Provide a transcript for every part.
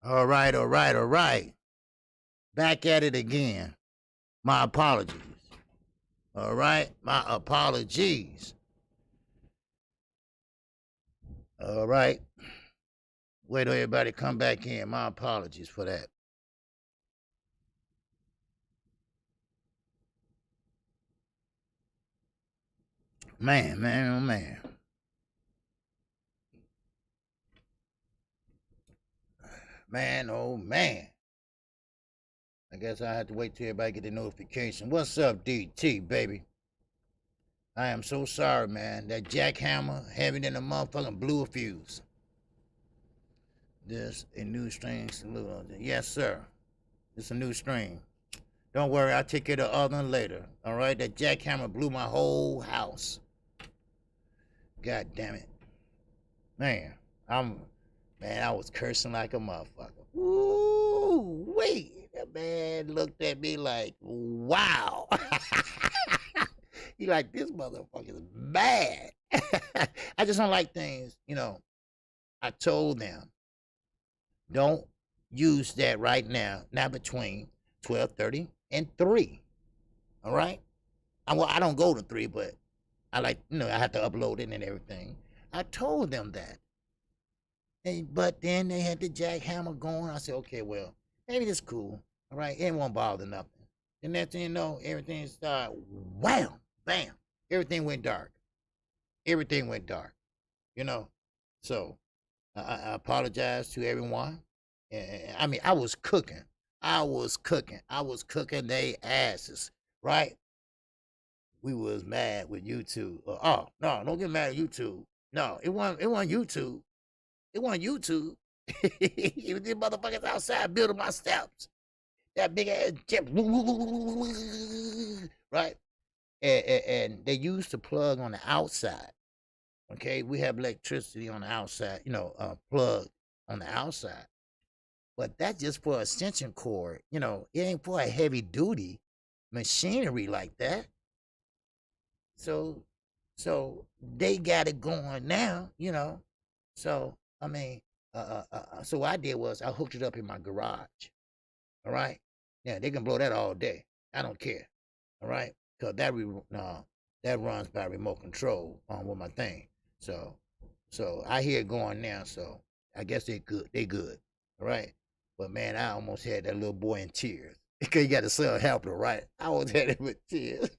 All right, all right, all right. Back at it again. My apologies. All right, my apologies. All right. Wait till everybody come back in. My apologies for that. Man, oh man. Man, oh man. I guess I have to wait till everybody get the notification. What's up, DT, baby? I am so sorry, man. That jackhammer heavier than a motherfucking blew a fuse. This a new string salute. Yes, sir. It's a new string. Don't worry, I'll take care of the other one later. All right, that jackhammer blew my whole house. God damn it, man. I was cursing like a motherfucker. Ooh, wait. That man looked at me like, wow. He like, this motherfucker's bad. I just don't like things, I told them, don't use that right now, not between 12:30 and 3. All right? I don't go to 3, but I like, I have to upload it and everything. I told them that. But then they had the jackhammer going. I said, okay, well, maybe it's cool. All right? It won't bother nothing. The next thing you know, everything started, wham, bam. Everything went dark. Everything went dark. So I apologize to everyone. I mean, I was cooking. I was cooking they asses, right? We was mad with YouTube. Oh, no, don't get mad at YouTube. No, it wasn't YouTube. It wasn't YouTube. It was these motherfuckers outside building my steps. That big ass jet, right? And they used to plug on the outside. Okay, we have electricity on the outside, plug on the outside. But that's just for extension cord. It ain't for a heavy duty machinery like that. So they got it going now, So I mean, so what I did was I hooked it up in my garage. All right. Yeah, they can blow that all day. I don't care. All right, because that runs by remote control with my thing. So I hear it going now. So I guess they good. They good. All right. But man, I almost had that little boy in tears because you got a son helper, right? I almost had him with tears.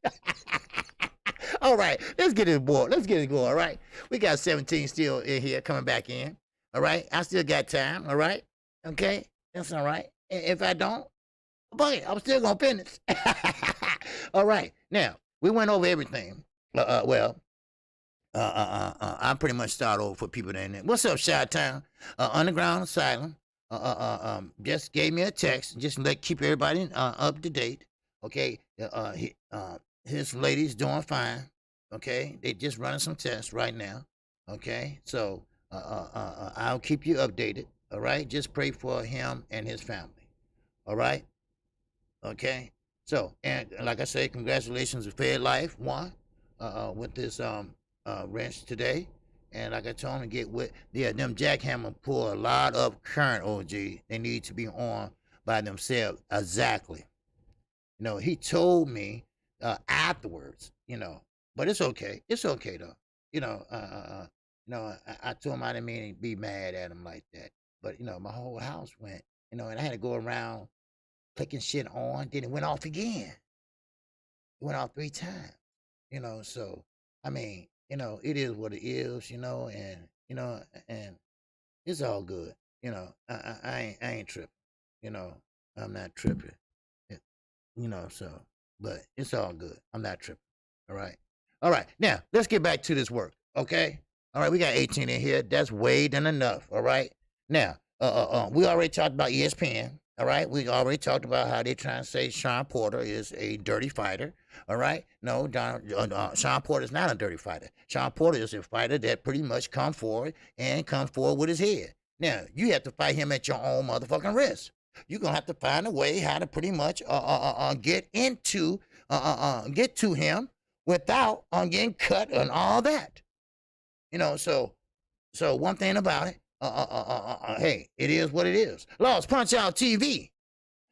All right, let's get it boy. Let's get it going. All right, we got 17 still in here coming back in. All right, I still got time. All right, okay, that's all right. If I don't, but I'm still gonna finish. All right, now we went over everything. I pretty much start over for people that in there. What's up, Chi-Town? Underground Asylum. Just gave me a text. Just keep everybody up to date. Okay. His lady's doing fine. Okay. They just running some tests right now. Okay. So I'll keep you updated. All right. Just pray for him and his family. All right. Okay. So, and like I said, congratulations to Fed Life won with this wrench today. And like I told him to get with, them jackhammer pull a lot of current, OG. They need to be on by themselves. Exactly. He told me afterwards, but it's okay. It's okay though. I told him I didn't mean to be mad at him like that. But, my whole house went, and I had to go around clicking shit on. Then it went off again. It went off 3 times, so, I mean, it is what it is, and, and it's all good. I ain't tripping, I'm not tripping, it, so, but it's all good. I'm not tripping. All right. All right. Now, let's get back to this work. Okay. All right. We got 18 in here. That's way than enough. All right. Now, we already talked about ESPN. All right. We already talked about how they trying to say Sean Porter is a dirty fighter. All right. No, Sean Porter is not a dirty fighter. Sean Porter is a fighter that pretty much come forward with his head. Now, you have to fight him at your own motherfucking risk. You're going to have to find a way how to pretty much get to him without getting cut and all that. So one thing about it, Hey, it is what it is. Lost Punch Out TV.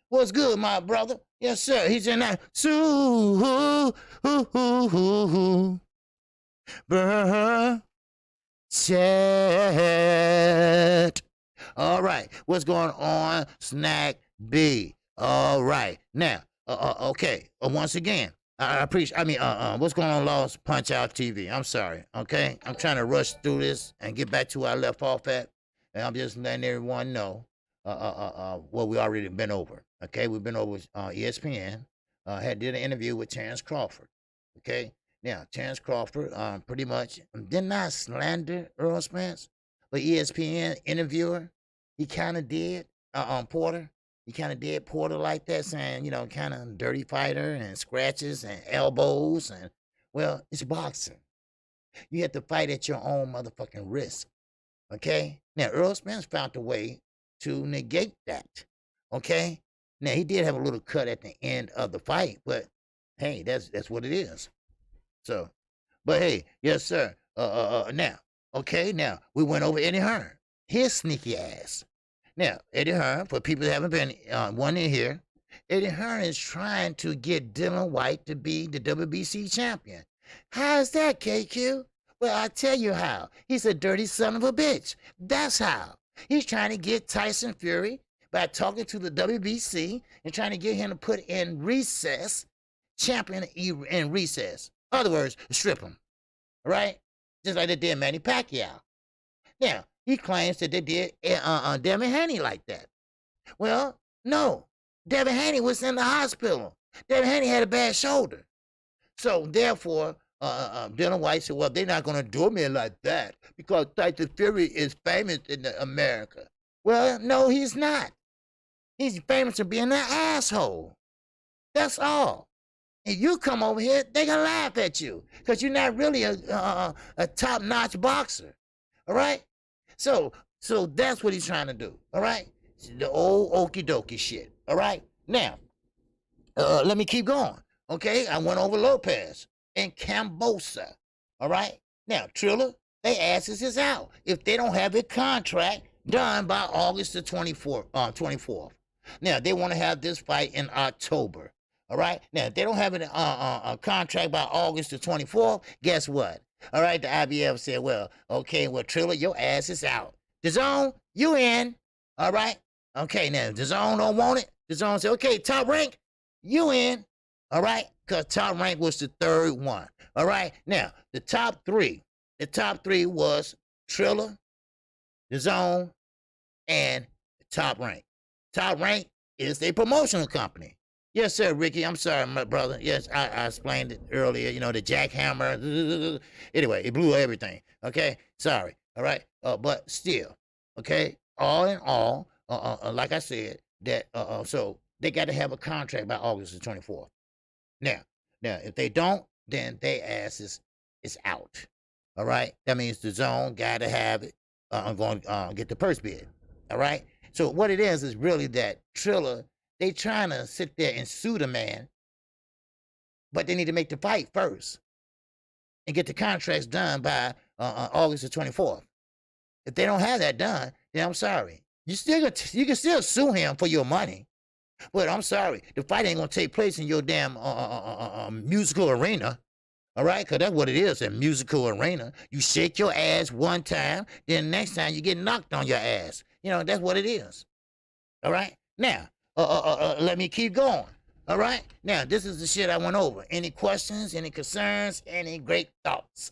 What's good, my brother? Yes, sir. He's in that. Chat. All right. What's going on, Snack B? All right. Now, okay. Once again, I appreciate. What's going on, Lost Punch Out TV? I'm sorry. Okay, I'm trying to rush through this and get back to where I left off at, and I'm just letting everyone know what we already been over. Okay, we've been over ESPN. Did an interview with Terrence Crawford. Okay, now Terrence Crawford pretty much did not slander Earl Spence, but ESPN interviewer, he kind of did Porter. He kind of did Porter like that, saying, you know, kind of dirty fighter and scratches and elbows. And, well, it's boxing. You have to fight at your own motherfucking risk. Okay? Now, Earl Spence found a way to negate that. Okay? Now, he did have a little cut at the end of the fight, but hey, that's what it is. So, but hey, yes, sir. Now, we went over Eddie Hearn, his sneaky ass. Now, Eddie Hearn, for people that haven't been one in here, Eddie Hearn is trying to get Dylan White to be the WBC champion. How is that, KQ? Well, I'll tell you how. He's a dirty son of a bitch. That's how. He's trying to get Tyson Fury by talking to the WBC and trying to get him to put in recess, champion in recess. In other words, strip him. Right? Just like they did Manny Pacquiao. Now, he claims that they did Devin Haney like that. Well, no. Devin Haney was in the hospital. Devin Haney had a bad shoulder. So, therefore, Dylan White said, well, they're not going to do me like that because Tyson Fury is famous in America. Well, no, he's not. He's famous for being an asshole. That's all. And you come over here, they're going to laugh at you because you're not really a top-notch boxer. All right? So that's what he's trying to do, all right? The old okie dokie shit, all right? Now, let me keep going, okay? I went over Lopez and Kambosos, all right? Now, Triller, they asses is out if they don't have a contract done by August the 24th. Now, they want to have this fight in October, all right? Now, if they don't have a contract by August the 24th, guess what? All right, the IBF said, well, okay, well, Triller, your ass is out. Dazn, you in. All right? Okay, now, Dazn don't want it. Dazn said, okay, Top Rank, you in. All right? Because Top Rank was the third one. All right? Now, the top three was Triller, Dazn, and Top Rank. Top Rank is a promotional company. Yes, sir, Ricky. I'm sorry, my brother. Yes, I explained it earlier. You know, the jackhammer. Anyway, it blew everything. Okay? Sorry. All right? But still, okay? All in all, like I said, that so they got to have a contract by August the 24th. Now, if they don't, then they ass is out. All right? That means the zone got to have it. I'm going to get the purse bid. All right? So what it is really that Triller, they trying to sit there and sue the man, but they need to make the fight first and get the contracts done by August the 24th. If they don't have that done, then I'm sorry. You can still sue him for your money, but I'm sorry, the fight ain't gonna take place in your damn musical arena. All right, because that's what it is, a musical arena. You shake your ass one time, then next time you get knocked on your ass. You know, that's what it is. All right, now. Let me keep going. All right? Now, this is the shit I went over. Any questions, any concerns, any great thoughts?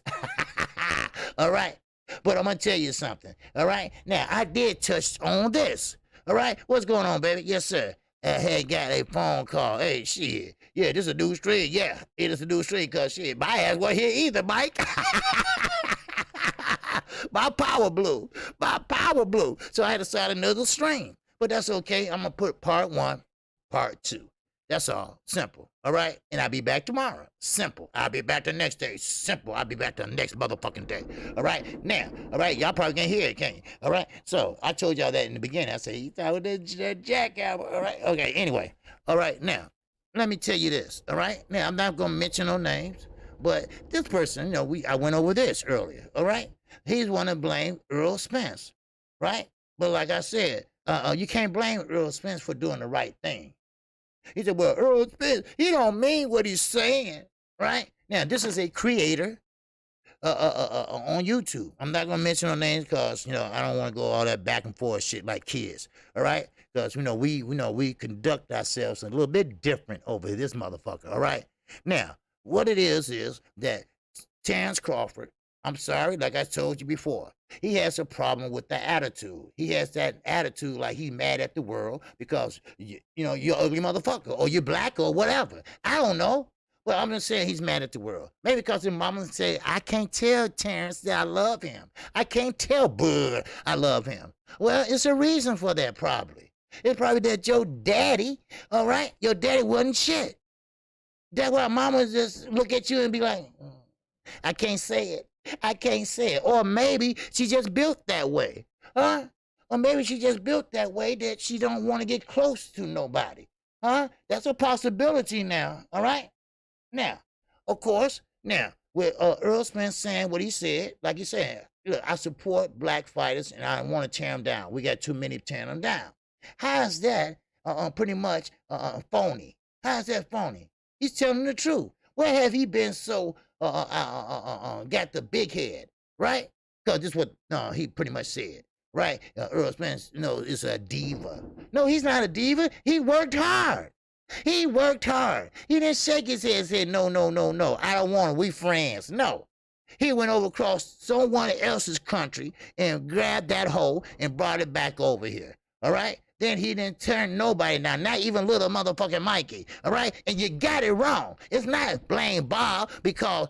All right? But I'm going to tell you something. All right? Now, I did touch on this. All right? What's going on, baby? Yes, sir. I had got a phone call. Hey, shit. Yeah, this is a new stream. Yeah, it is a new stream because shit, my ass wasn't here either, Mike. My power blew. So I had to start another stream. But that's okay. I'm going to put part 1, part 2. That's all. Simple. All right? And I'll be back tomorrow. Simple. I'll be back the next day. Simple. I'll be back the next motherfucking day. All right? Now, all right? Y'all probably can't hear it, can't you? All right? So, I told y'all that in the beginning. I said, you thought with that jackhammer. All right? Okay, anyway. All right, now, let me tell you this. All right? Now, I'm not going to mention no names. But this person, you know, I went over this earlier. All right? He's want to blame Earl Spence. right? But like I said, you can't blame Earl Spence for doing the right thing. He said, well, Earl Spence, he don't mean what he's saying, right? Now, this is a creator on YouTube. I'm not gonna mention no names because I don't want to go all that back and forth shit like kids. All right, because we conduct ourselves a little bit different over this motherfucker. All right. Now, what it is that Terrence Crawford. I'm sorry, like I told you before, he has a problem with the attitude. He has that attitude like he mad at the world because you're ugly motherfucker or you're black or whatever. I don't know. Well, I'm just saying he's mad at the world. Maybe because his mama said, I can't tell Terrence that I love him. I can't tell Bud I love him. Well, it's a reason for that probably. It's probably that your daddy, all right, your daddy wasn't shit. That's why mama just look at you and be like, I can't say it. I can't say it. Or maybe she just built that way. Huh? Or maybe she just built that way that she don't want to get close to nobody. Huh? That's a possibility now. All right? Now, of course, with Earl Spence saying what he said, like he said, look, I support black fighters and I want to tear them down. We got too many tearing them down. How is that pretty much phony? How is that phony? He's telling the truth. Where have he been so got the big head, right? Because this is what he pretty much said, right? Earl Spence, is a diva. No, he's not a diva. He worked hard. He worked hard. He didn't shake his head and say, no, I don't want it. We friends. No. He went over across someone else's country and grabbed that hoe and brought it back over here. All right? Then he didn't turn nobody down, not even little motherfucking Mikey. All right? And you got it wrong. It's not blame Bob because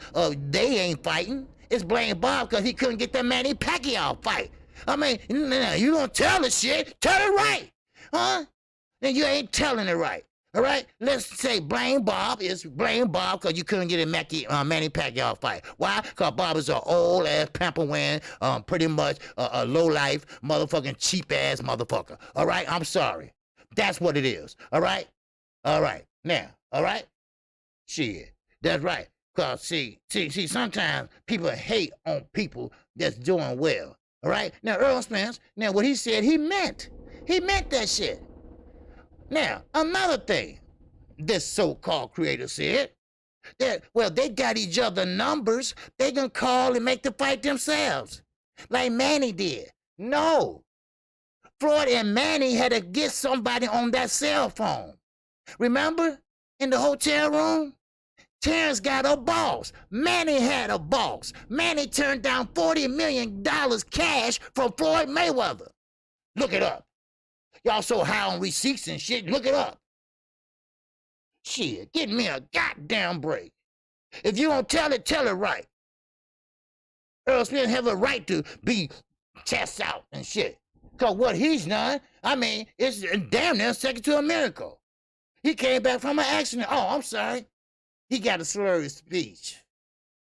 they ain't fighting. It's blame Bob because he couldn't get that Manny Pacquiao fight. I mean, you don't tell the shit. Tell it right. Huh? Then you ain't telling it right. All right, let's say blame Bob because you couldn't get a Manny Pacquiao fight. Why? Because Bob is an old ass pamper wearing, pretty much a low life motherfucking cheap ass motherfucker. All right, I'm sorry. That's what it is. All right, now, all right, shit, that's right. Cause see, sometimes people hate on people that's doing well. All right, now Earl Spence, now what he said, he meant that shit. Now, another thing this so-called creator said, that, well, they got each other numbers. They can call and make the fight themselves, like Manny did. No. Floyd and Manny had to get somebody on that cell phone. Remember? In the hotel room? Terrence got a boss. Manny had a boss. Manny turned down $40 million cash from Floyd Mayweather. Look it up. Y'all so high on receipts and shit, look it up. Shit, give me a goddamn break. If you don't tell it right. Earl Spence have a right to be chest out and shit. Because what he's done, I mean, it's damn near second to a miracle. He came back from an accident. Oh, I'm sorry. He got a slurry speech.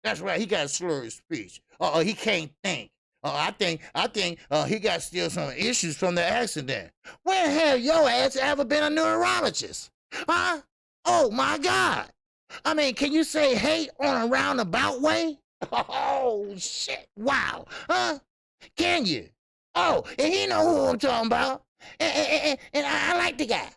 That's right, he got a slurry speech. He can't think. I think he got still some issues from the accident. When have your ass ever been a neurologist? Huh? Oh, my God. I mean, can you say hate on a roundabout way? Oh, shit. Wow. Huh? Can you? Oh, and he know who I'm talking about. And I like the guy.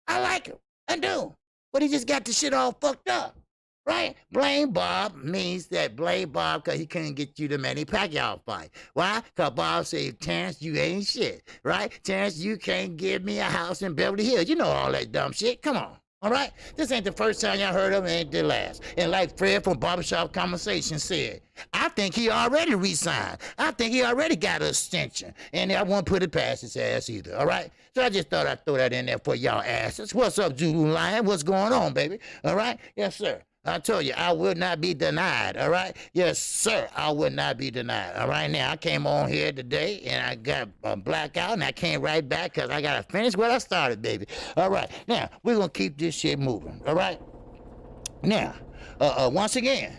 I like him. I do. But he just got the shit all fucked up. Right? Blame Bob means that blame Bob because he couldn't get you the Manny Pacquiao fight. Why? Because Bob said, Terrence, you ain't shit. Right? Terrence, you can't give me a house in Beverly Hills. You know all that dumb shit. Come on. All right? This ain't the first time y'all heard of it, ain't the last. And like Fred from Barbershop Conversation said, I think he already resigned. I think he already got an extension. And I won't put it past his ass either. All right? So I just thought I'd throw that in there for y'all asses. What's up, Zulu Lion? What's going on, baby? All right? Yes, sir. I told you, I would not be denied, all right? Yes, sir, I would not be denied, all right? Now, I came on here today, and I got a blackout, and I came right back because I got to finish what I started, baby. All right, now, we're going to keep this shit moving, all right? Now, once again,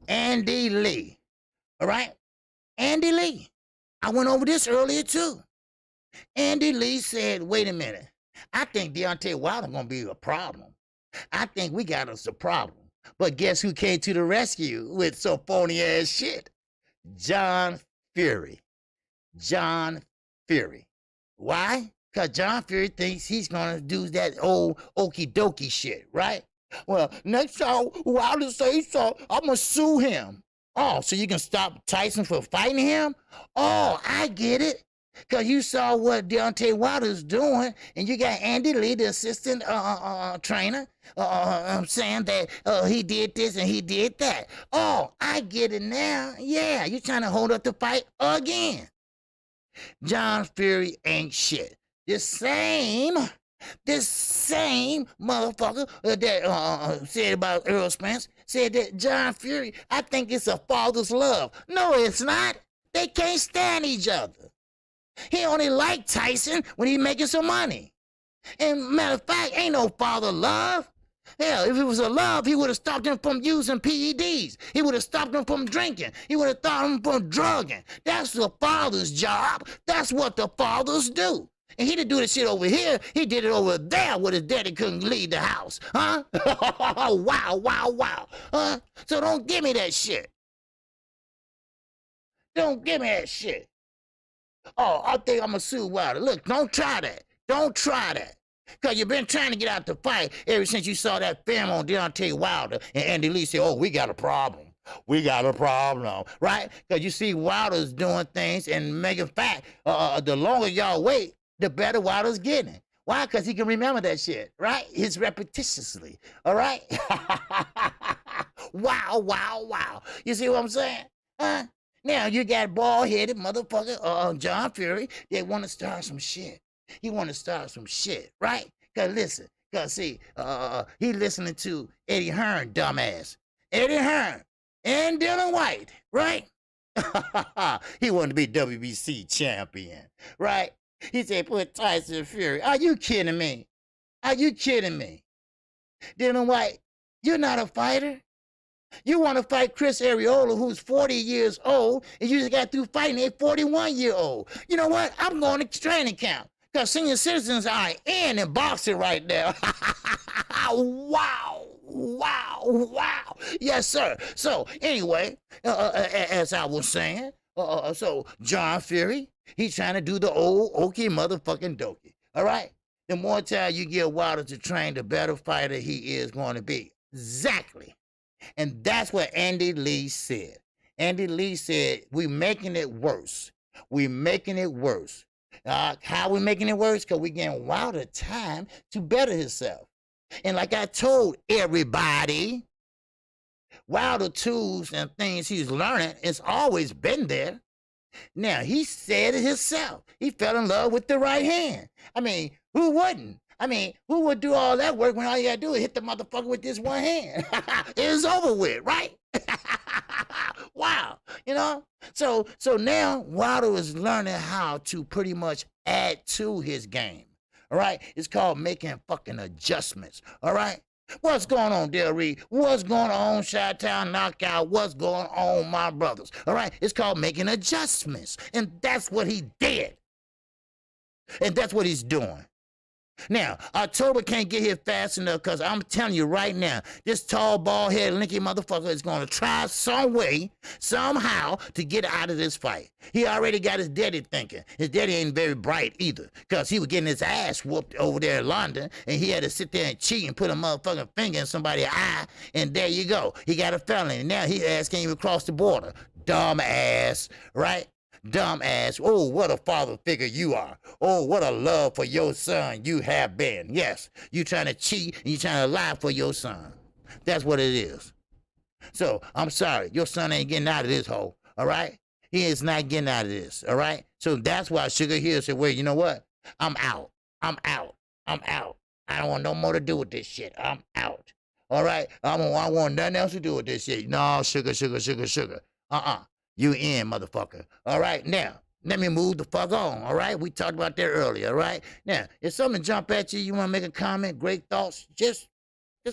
Andy Lee, all right? Andy Lee. I went over this earlier, too. Andy Lee said, wait a minute, I think Deontay Wilder going to be a problem. I think we got us a problem. But guess who came to the rescue with some phony ass shit? John Fury. John Fury. Why? Because John Fury thinks he's going to do that old okie dokie shit, right? Well, next time Wilder say so, I'm going to sue him. Oh, so you can stop Tyson from fighting him? Oh, I get it. Because you saw what Deontay Wilder's doing, and you got Andy Lee, the assistant trainer, saying that he did this and he did that. Oh, I get it now. Yeah, you're trying to hold up the fight again. John Fury ain't shit. This same motherfucker that said about Earl Spence said that John Fury, I think it's a father's love. No, it's not. They can't stand each other. He only liked Tyson when he making some money. And matter of fact, ain't no father love. Hell, if it was a love, he would have stopped him from using PEDs. He would have stopped him from drinking. He would have stopped him from drugging. That's the father's job. That's what the fathers do. And he didn't do the shit over here. He did it over there where his daddy couldn't leave the house. Huh? Wow, wow, wow. Huh? So don't give me that shit. Don't give me that shit. Oh, I think I'm going to sue Wilder. Look, don't try that. Don't try that. Because you've been trying to get out the fight ever since you saw that film on Deontay Wilder. And Andy Lee said, oh, we got a problem. We got a problem, right? Because you see Wilder's doing things and making fact. The longer y'all wait, the better Wilder's getting. Why? Because he can remember that shit, right? It's repetitiously, all right? Wow, wow, wow. You see what I'm saying? Huh? Now, you got bald-headed motherfucker, John Fury, they want to start some shit. He want to start some shit, right? Because listen, because see, he listening to Eddie Hearn, dumbass. Eddie Hearn and Dylan White, right? He wanted to be WBC champion, right? He said, put Tyson Fury. Are you kidding me? Are you kidding me? Dylan White, you're not a fighter. You want to fight Chris Arreola, who's 40 years old, and you just got through fighting a 41-year-old. You know what? I'm going to training camp. Because senior citizens are in boxing right now. Wow, wow, wow. Yes, sir. So, anyway, as I was saying, so John Fury, he's trying to do the old okie motherfucking dokie. All right? The more time you get Wilder to train, the better fighter he is going to be. Exactly. And that's what Andy Lee said. Andy Lee said, we're making it worse. We're making it worse. How we making it worse? Because we getting Wilder time to better himself. And like I told everybody, Wilder tools and things he's learning, it's always been there. Now, he said it himself. He fell in love with the right hand. I mean, who wouldn't? I mean, who would do all that work when all you gotta do is hit the motherfucker with this one hand? It's over with, right? Wow, you know? So now Wilder is learning how to pretty much add to his game, all right? It's called making fucking adjustments, all right? What's going on, Del Reed? What's going on, Chi-Town Knockout? What's going on, my brothers? All right? It's called making adjustments, and that's what he did. And that's what he's doing. Now, October can't get here fast enough because I'm telling you right now, this tall, bald-headed, linky motherfucker is going to try some way, somehow, to get out of this fight. He already got his daddy thinking. His daddy ain't very bright either because he was getting his ass whooped over there in London, and he had to sit there and cheat and put a motherfucking finger in somebody's eye, and there you go. He got a felony. Now his ass can't even cross the border. Dumb ass, right? Dumb ass. Oh, what a father figure you are. Oh, what a love for your son you have been. Yes, you trying to cheat and you trying to lie for your son. That's what it is. So, I'm sorry. Your son ain't getting out of this hole, all right? He is not getting out of this, all right? So that's why Sugar Hill said, wait, you know what? I'm out. I'm out. I'm out. I don't want no more to do with this shit. I'm out. All right? I want nothing else to do with this shit. No, sugar. You in, motherfucker. All right, now, let me move the fuck on, all right? We talked about that earlier, all right? Now, if something jump at you, you want to make a comment, great thoughts, just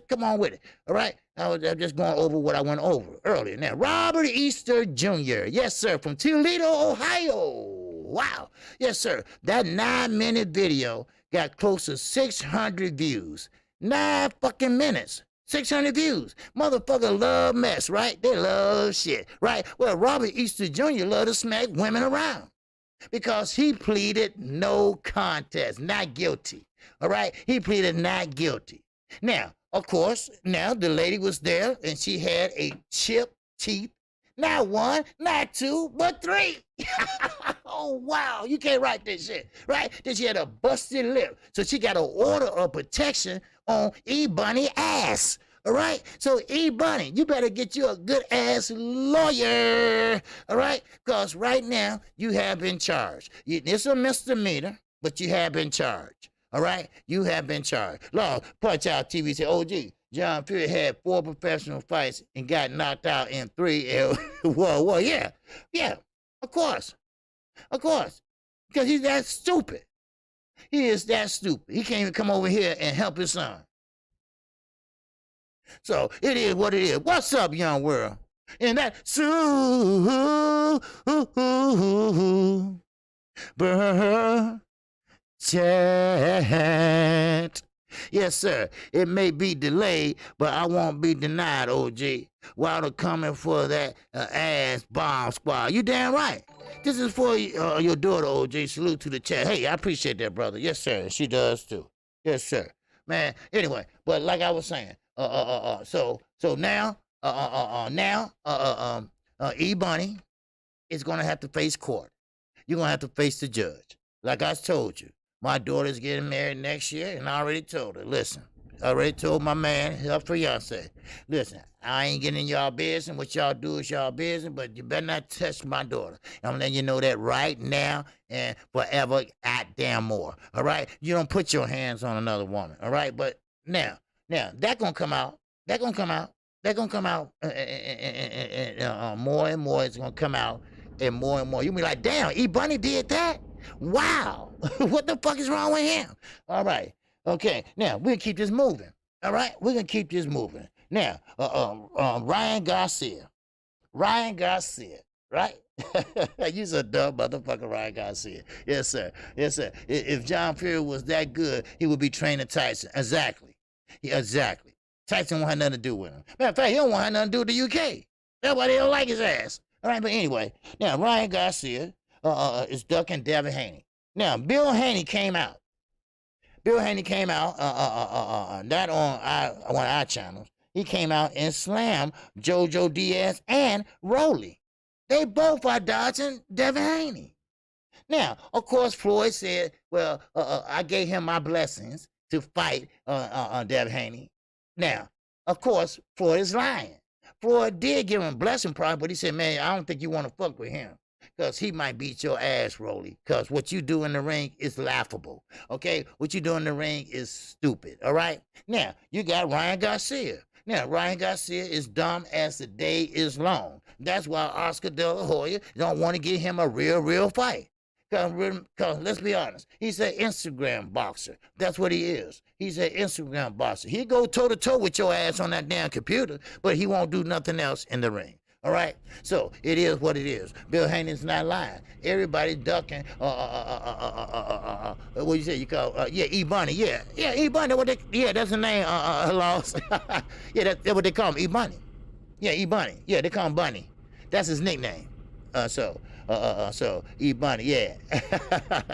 come on with it, all right? I'm just going over what I went over earlier. Now, Robert Easter Jr., yes, sir, from Toledo, Ohio. Wow, yes, sir. That 9-minute video got close to 600 views. 9 fucking minutes. 600 views. Motherfucker love mess, right? They love shit, right? Well, Robert Easter Jr. love to smack women around. because he pleaded no contest, not guilty. All right, he pleaded not guilty. Now, of course, now the lady was there and she had a chipped teeth. Not one, not two, but three. Oh, wow. You can't write this shit, right? Then she had a busted lip. So she got an order of protection on E-Bunny ass. All right? So E-Bunny, you better get you a good ass lawyer. All right? Because right now you have been charged. It's a misdemeanor, but you have been charged. All right? You have been charged. Law, Punch Out TV said, OG, John Fury had 4 professional fights and got knocked out in 3. Whoa, yeah, of course, because he's that stupid. He is that stupid. He can't even come over here and help his son. So it is what it is. What's up, young world? And that super chat. Yes, sir. It may be delayed, but I won't be denied, OG. While they're coming for that ass bomb squad. You damn right. This is for your daughter, OG. Salute to the chat. Hey, I appreciate that, brother. Yes, sir. She does too. Yes, sir. Man. Anyway, but like I was saying, so now, E-Bunny is gonna have to face court. You're gonna have to face the judge. Like I told you. My daughter's getting married next year, and I already told her, listen, I already told my man, her fiance, listen, I ain't getting in y'all business. What y'all do is y'all business, but you better not touch my daughter. I'm letting you know that right now and forever, goddamn more, all right? You don't put your hands on another woman, all right? But now, that gonna come out. That gonna come out. More and more it's gonna come out, and more. You be like, damn, E-Bunny did that? Wow. What the fuck is wrong with him? All right. Okay. Now, we're going to keep this moving. All right? We're going to keep this moving. Now, Ryan Garcia, right? You're so dumb motherfucker, Ryan Garcia. Yes, sir. If John Fury was that good, he would be training Tyson. Exactly. Tyson won't have nothing to do with him. Matter of fact, he don't want to have nothing to do with the UK. That's why they don't like his ass. All right, but anyway, now, Ryan Garcia is ducking Devin Haney. Now, Bill Haney came out. Not on one of our channels. He came out and slammed JoJo Diaz and Rolly. They both are dodging Devin Haney. Now, of course, Floyd said, well, I gave him my blessings to fight Devin Haney. Now, of course, Floyd is lying. Floyd did give him a blessing probably, but he said, man, I don't think you want to fuck with him. Because he might beat your ass, Rolly. Because what you do in the ring is laughable. Okay? What you do in the ring is stupid. All right? Now, you got Ryan Garcia. Now, Ryan Garcia is dumb as the day is long. That's why Oscar De La Hoya don't want to give him a real fight. Because let's be honest, he's an Instagram boxer. That's what he is. He's an Instagram boxer. He'll go toe-to-toe with your ass on that damn computer, but he won't do nothing else in the ring. All right? So, it is what it is. Bill Haney's not lying. Everybody ducking, what you say? You call, E-Bunny. Yeah, E-Bunny. That's the name, lost. Yeah, that's what they call him, E-Bunny. Yeah, E-Bunny. Yeah, they call him Bunny. That's his nickname. So E-Bunny, yeah.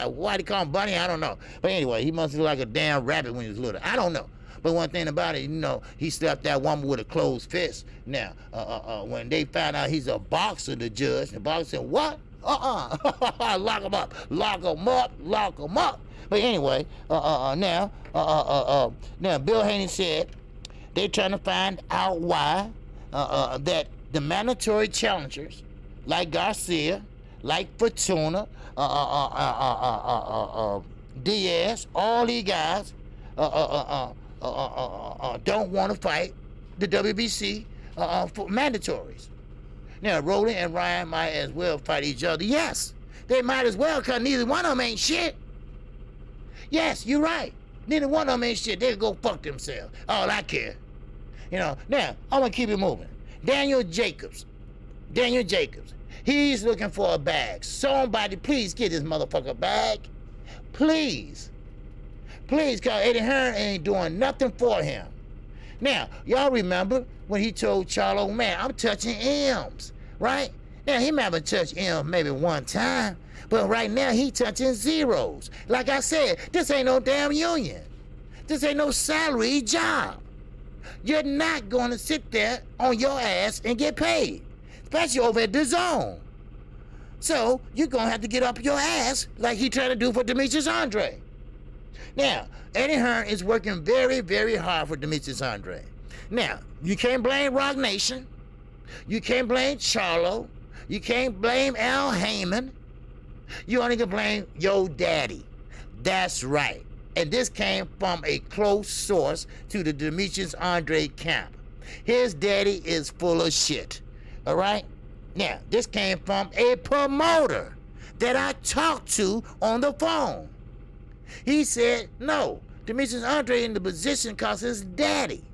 Why they call him Bunny, I don't know. But anyway, he must look like a damn rabbit when he was little. I don't know. But one thing about it, he slapped that woman with a closed fist. Now, when they found out he's a boxer, the judge, the boxer said, what? Lock him up. But anyway, now Bill Haney said they're trying to find out why that the mandatory challengers, like Garcia, like Fortuna, Diaz, all these guys don't want to fight the WBC for mandatories. Now, Rolly and Ryan might as well fight each other. Yes, they might as well, because neither one of them ain't shit. Yes, you're right. Neither one of them ain't shit. They can go fuck themselves. All I care. Now, I'm going to keep it moving. Daniel Jacobs. He's looking for a bag. Somebody, please get this motherfucker bag. Please, because Eddie Hearn ain't doing nothing for him. Now, y'all remember when he told Charlo, man, I'm touching M's, right? Now, he might have touched M maybe one time, but right now he touching zeros. Like I said, this ain't no damn union. This ain't no salary job. You're not gonna sit there on your ass and get paid, especially over at Dazn. So you're gonna have to get up your ass like he trying to do for Demetrius Andre. Now, Eddie Hearn is working very, very hard for Demetrius Andre. Now, you can't blame Rock Nation. You can't blame Charlo. You can't blame Al Heyman. You only can blame your daddy. That's right. And this came from a close source to the Demetrius Andre camp. His daddy is full of shit. All right? Now, this came from a promoter that I talked to on the phone. He said, no, Demetrius Andre in the position because his daddy.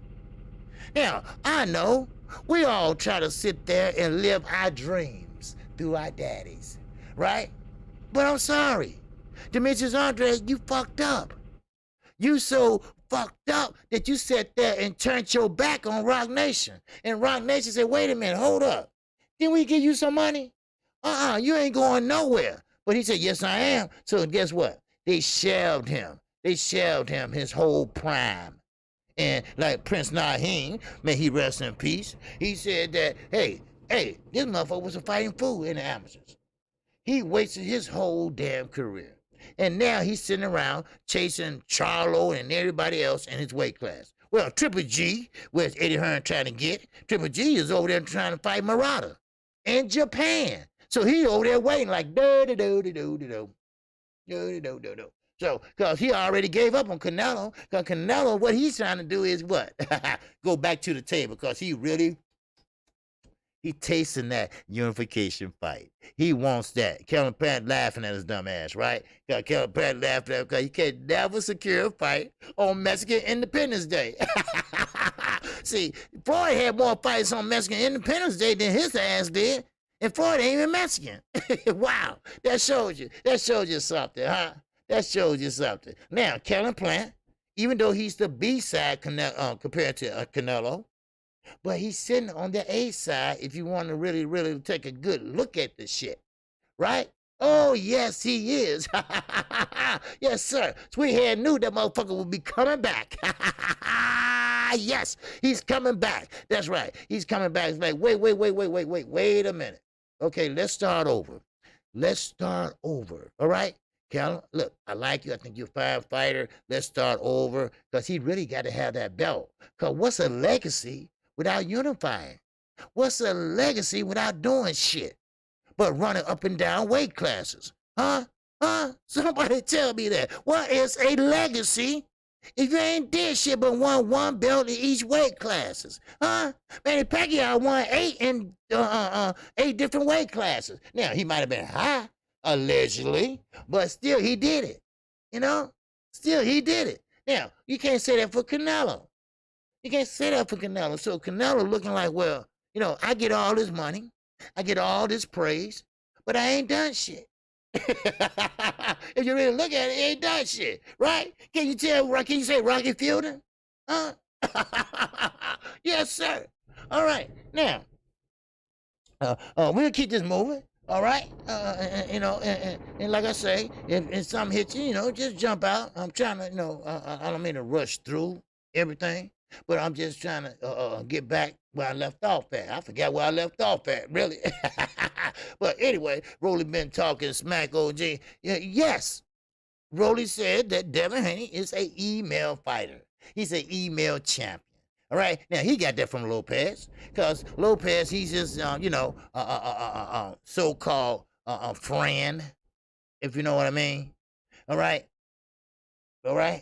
Now, I know we all try to sit there and live our dreams through our daddies, right? But I'm sorry, Demetrius Andre, you fucked up. You so fucked up that you sat there and turned your back on Rock Nation. And Rock Nation said, wait a minute, hold up. Didn't we give you some money? You ain't going nowhere. But he said, yes, I am. So guess what? They shelved him. They shelved him his whole prime. And like Prince Naheem, may he rest in peace, he said that, hey, this motherfucker was a fighting fool in the amateurs. He wasted his whole damn career. And now he's sitting around chasing Charlo and everybody else in his weight class. Well, Triple G, where's Eddie Hearn trying to get? Triple G is over there trying to fight Murata in Japan. So he over there waiting like do-do-do-do-do-do-do. Do-do-do-do-do. So, because he already gave up on Canelo, because Canelo, what he's trying to do is what? Go back to the table, because he tasting that unification fight. He wants that. Kevin Pratt laughing at his dumb ass, right? Because Kevin Pratt laughed at him because he can't never secure a fight on Mexican Independence Day. See, Floyd had more fights on Mexican Independence Day than his ass did, and Floyd ain't even Mexican. Wow, that shows you something, huh? That shows you something. Now, Kevin Plant, even though he's the B side compared to Canelo, but he's sitting on the A side if you want to really, really take a good look at the shit, right? Oh, yes, he is. Yes, sir. Sweethead knew that motherfucker would be coming back. Yes, he's coming back. That's right. He's coming back. It's like, wait a minute. Okay, let's start over. All right? Cal, look, I like you. I think you're a fine fighter. Let's start over, because he really got to have that belt. Because what's a legacy without unifying? What's a legacy without doing shit but running up and down weight classes? Huh? Somebody tell me that. What is a legacy if you ain't did shit but won one belt in each weight classes? Huh? Manny Pacquiao won 8 in 8 different weight classes. Now, he might have been high, allegedly, but still he did it. You know? Still he did it. Now, you can't say that for Canelo. You can't say that for Canelo. So Canelo looking like, well, you know, I get all this money, I get all this praise, but I ain't done shit. If you really look at it, he ain't done shit, right? Can you say Rocky Fielding? Huh? Yes, sir. All right. Now, we'll keep this moving. All right, you know, and like I say, if something hits you, you know, just jump out. I'm trying to, you know, I don't mean to rush through everything, but I'm just trying to get back where I left off at. I forgot where I left off at, really. But anyway, Rolly been talking smack, OG. Yes, Rolly said that Devin Haney is a email fighter. He's an email champion. All right, now he got that from Lopez, because Lopez, he's just, you know, so-called friend, if you know what I mean. All right,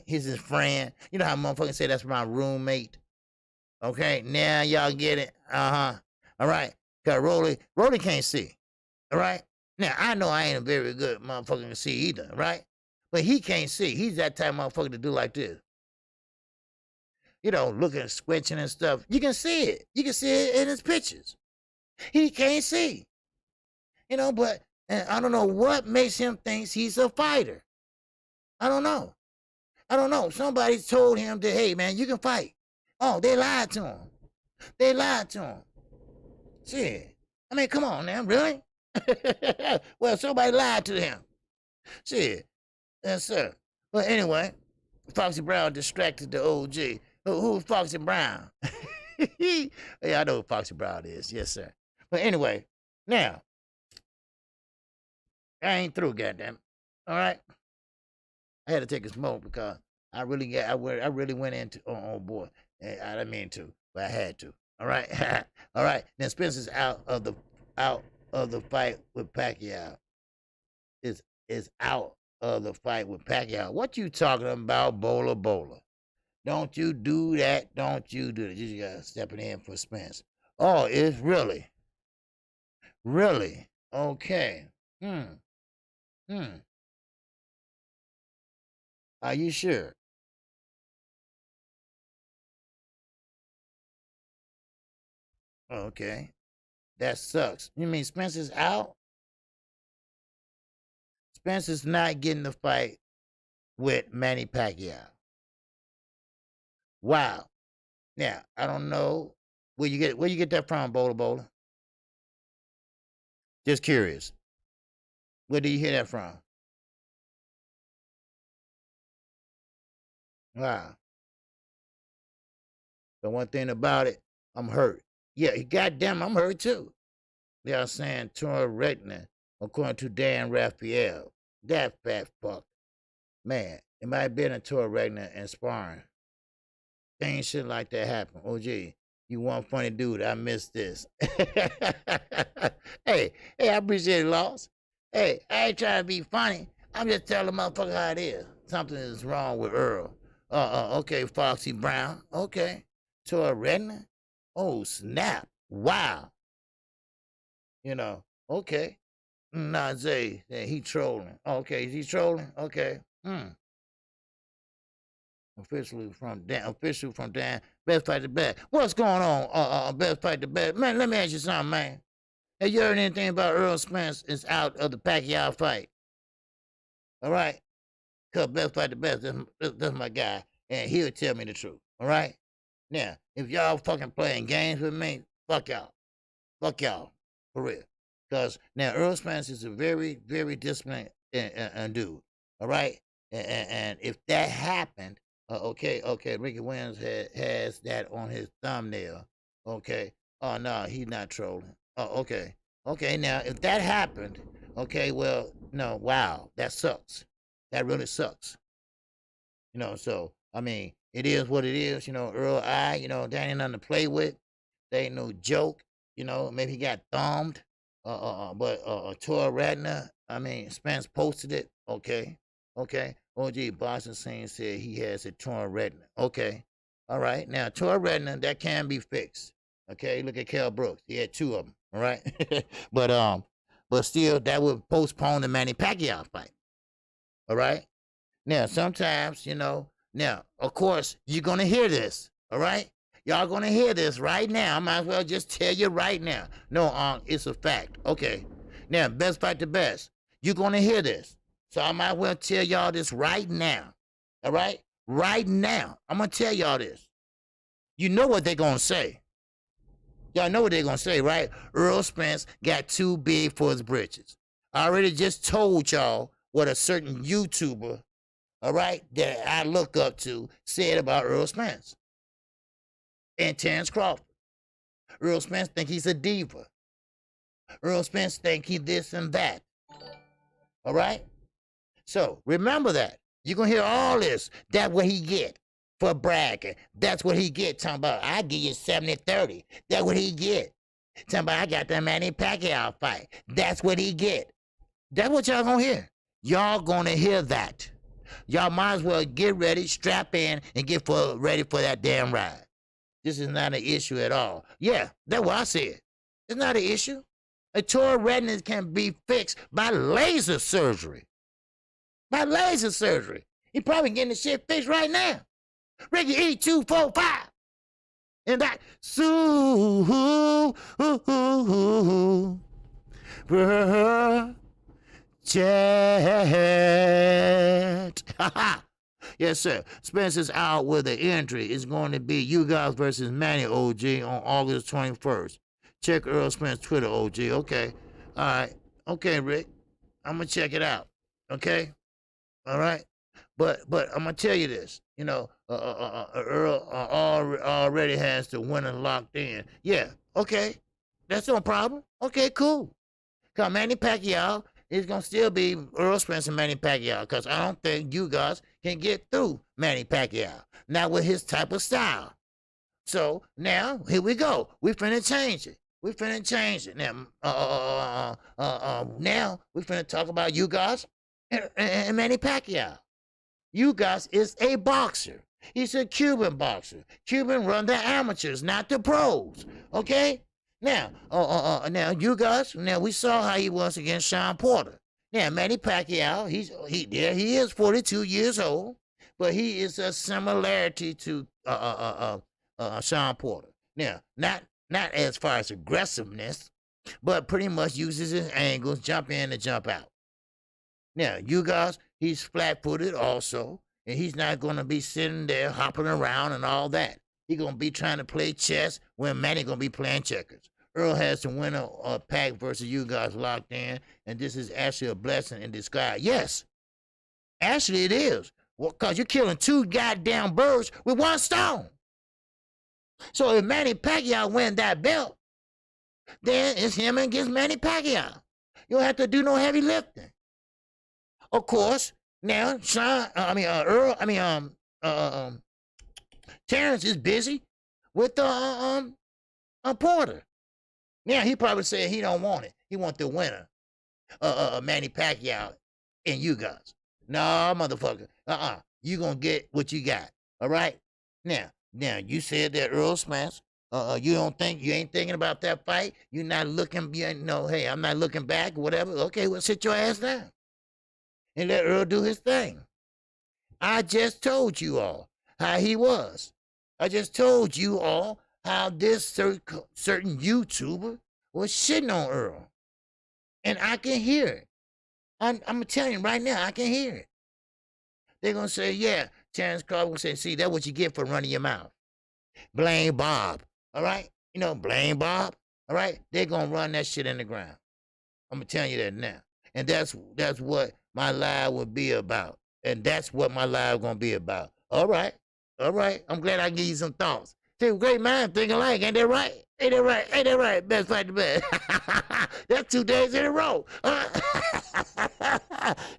he's his friend. You know how motherfuckers say that's my roommate. Okay, now y'all get it. All right, because Rolly can't see. All right, now I know I ain't a very good motherfucker to see either, right? But he can't see. He's that type of motherfucker to do like this. You know, looking, squinching and stuff. You can see it. You can see it in his pictures. He can't see. You know, but I don't know what makes him think he's a fighter. I don't know. Somebody told him that, hey, man, you can fight. Oh, they lied to him. Shit. I mean, come on now, really? Well, somebody lied to him. Shit. Yes, sir. But anyway, Foxy Brown distracted the OG. Who's Foxy Brown? Yeah, I know who Foxy Brown is. Yes, sir. But anyway, now, I ain't through, goddamn. All right? I had to take a smoke because I really went into, oh boy. I didn't mean to, but I had to. All right? All right. Now, Spencer's out of the fight with Pacquiao. Is out of the fight with Pacquiao. What you talking about, Bowler? Don't you do that. Don't you do that. You got stepping in for Spence. Oh, it's really? Really? Okay. Are you sure? Okay. That sucks. You mean Spencer's out? Spencer's not getting the fight with Manny Pacquiao. Wow. Now, I don't know. Where you get that from, Bowler? Just curious. Where do you hear that from? Wow. The one thing about it, I'm hurt. Yeah, goddamn, I'm hurt too. They are saying torn retina, according to Dan Raphael. That fat fuck. Man, it might have been a torn retina and sparring. Things shit like that happen. OG, you one funny dude. I missed this. Hey, I appreciate it, Loss. Hey, I ain't trying to be funny. I'm just telling the motherfucker how it is. Something is wrong with Earl. Okay, Foxy Brown. Okay. Torn retina? Oh, snap. Wow. You know, okay. Nah, Zay, he trolling. Okay, is he trolling? Okay. Official from Dan. Best fight the best. What's going on? Best fight the best. Man, let me ask you something, man. Have you heard anything about Earl Spence is out of the Pacquiao fight? All right? Because best fight the best, that's my guy. And he'll tell me the truth. All right? Now, if y'all fucking playing games with me, fuck y'all. Fuck y'all. For real. Because now Earl Spence is a very, very disciplined dude. All right? And if that happened, okay, Ricky Williams has that on his thumbnail. Okay. Oh, no, he's not trolling. Oh, okay. Okay, now, if that happened, okay, well, no, wow, that sucks. That really sucks. You know, so, I mean, it is what it is. You know, Earl that ain't nothing to play with. They ain't no joke. You know, maybe he got thumbed. But Tor Radner, I mean, Spence posted it. Okay. OG Boston Scene said he has a torn retina. Okay. All right. Now, torn retina, that can be fixed. Okay. Look at Kell Brooks. He had two of them. All right. but still, that would postpone the Manny Pacquiao fight. All right. Now, sometimes, now, of course, you're going to hear this. All right. Y'all going to hear this right now. I might as well just tell you right now. No, it's a fact. Okay. Now, best fight the best. You're going to hear this. So I might as well tell y'all this right now. All right? Right now. I'm going to tell y'all this. You know what they're going to say. Y'all know what they're going to say, right? Earl Spence got too big for his britches. I already just told y'all what a certain YouTuber, all right, that I look up to said about Earl Spence. And Terrence Crawford. Earl Spence think he's a diva. Earl Spence think he this and that. All right? So, remember that. You're going to hear all this. That's what he get for bragging. That's what he get. Talking about, I give you 70-30. That's what he get. Talking about, I got that Manny Pacquiao fight. That's what he get. That's what y'all going to hear. Y'all going to hear that. Y'all might as well get ready, strap in, and get ready for that damn ride. This is not an issue at all. Yeah, that's what I said. It's not an issue. A torn retina can be fixed by laser surgery. By laser surgery. He probably getting the shit fixed right now. Ricky E245. And that chat. Yes, sir. Spencer's out with an injury. It's going to be you guys versus Manny OG on August 21st. Check Earl Spence Twitter, OG. Okay. All right. Okay, Rick. I'm gonna check it out. Okay. All right. But I'm gonna tell you this. Earl already has the winner locked in. Yeah. Okay. That's no problem. Okay. Cool. Cause Manny Pacquiao is gonna still be Earl Spence and Manny Pacquiao. Cause I don't think you guys can get through Manny Pacquiao. Not with his type of style. So now here we go. We finna change it. We finna change it. Now, now we finna talk about you guys and Manny Pacquiao. You guys is a boxer. He's a Cuban boxer. Cuban run the amateurs, not the pros. Okay? Now, now you guys. Now we saw how he was against Sean Porter. Now Manny Pacquiao, he is 42 years old, but he is a similarity to Sean Porter. Now, not as far as aggressiveness, but pretty much uses his angles, jump in and jump out. Now, you guys, he's flat-footed also, and he's not going to be sitting there hopping around and all that. He's going to be trying to play chess when Manny going to be playing checkers. Earl has to win a pack versus you guys locked in, and this is actually a blessing in disguise. Yes, actually it is. Well, because you're killing two goddamn birds with one stone. So if Manny Pacquiao win that belt, then it's him against Manny Pacquiao. You don't have to do no heavy lifting. Of course, now Terrence is busy with Porter. Now he probably said he don't want it. He want the winner, Manny Pacquiao and you guys. No, motherfucker. You gonna get what you got. All right. Now you said that Earl Spence. You ain't thinking about that fight. You're not looking. Hey, I'm not looking back. Whatever. Okay, well, sit your ass down and let Earl do his thing. I just told you all how he was. I just told you all how this certain YouTuber was shitting on Earl. And I can hear it. I'm telling you right now, I can hear it. They're going to say, yeah, Terrence Crawford will say, see, that's what you get for running your mouth. Blame Bob, all right? Blame Bob, all right? They're going to run that shit in the ground. I'm going to tell you that now. And that's what my live will be about. And that's what my live going to be about. All right. I'm glad I give you some thoughts. See, great mind think alike. Ain't that right? Ain't that right? Best fight the best. That's 2 days in a row.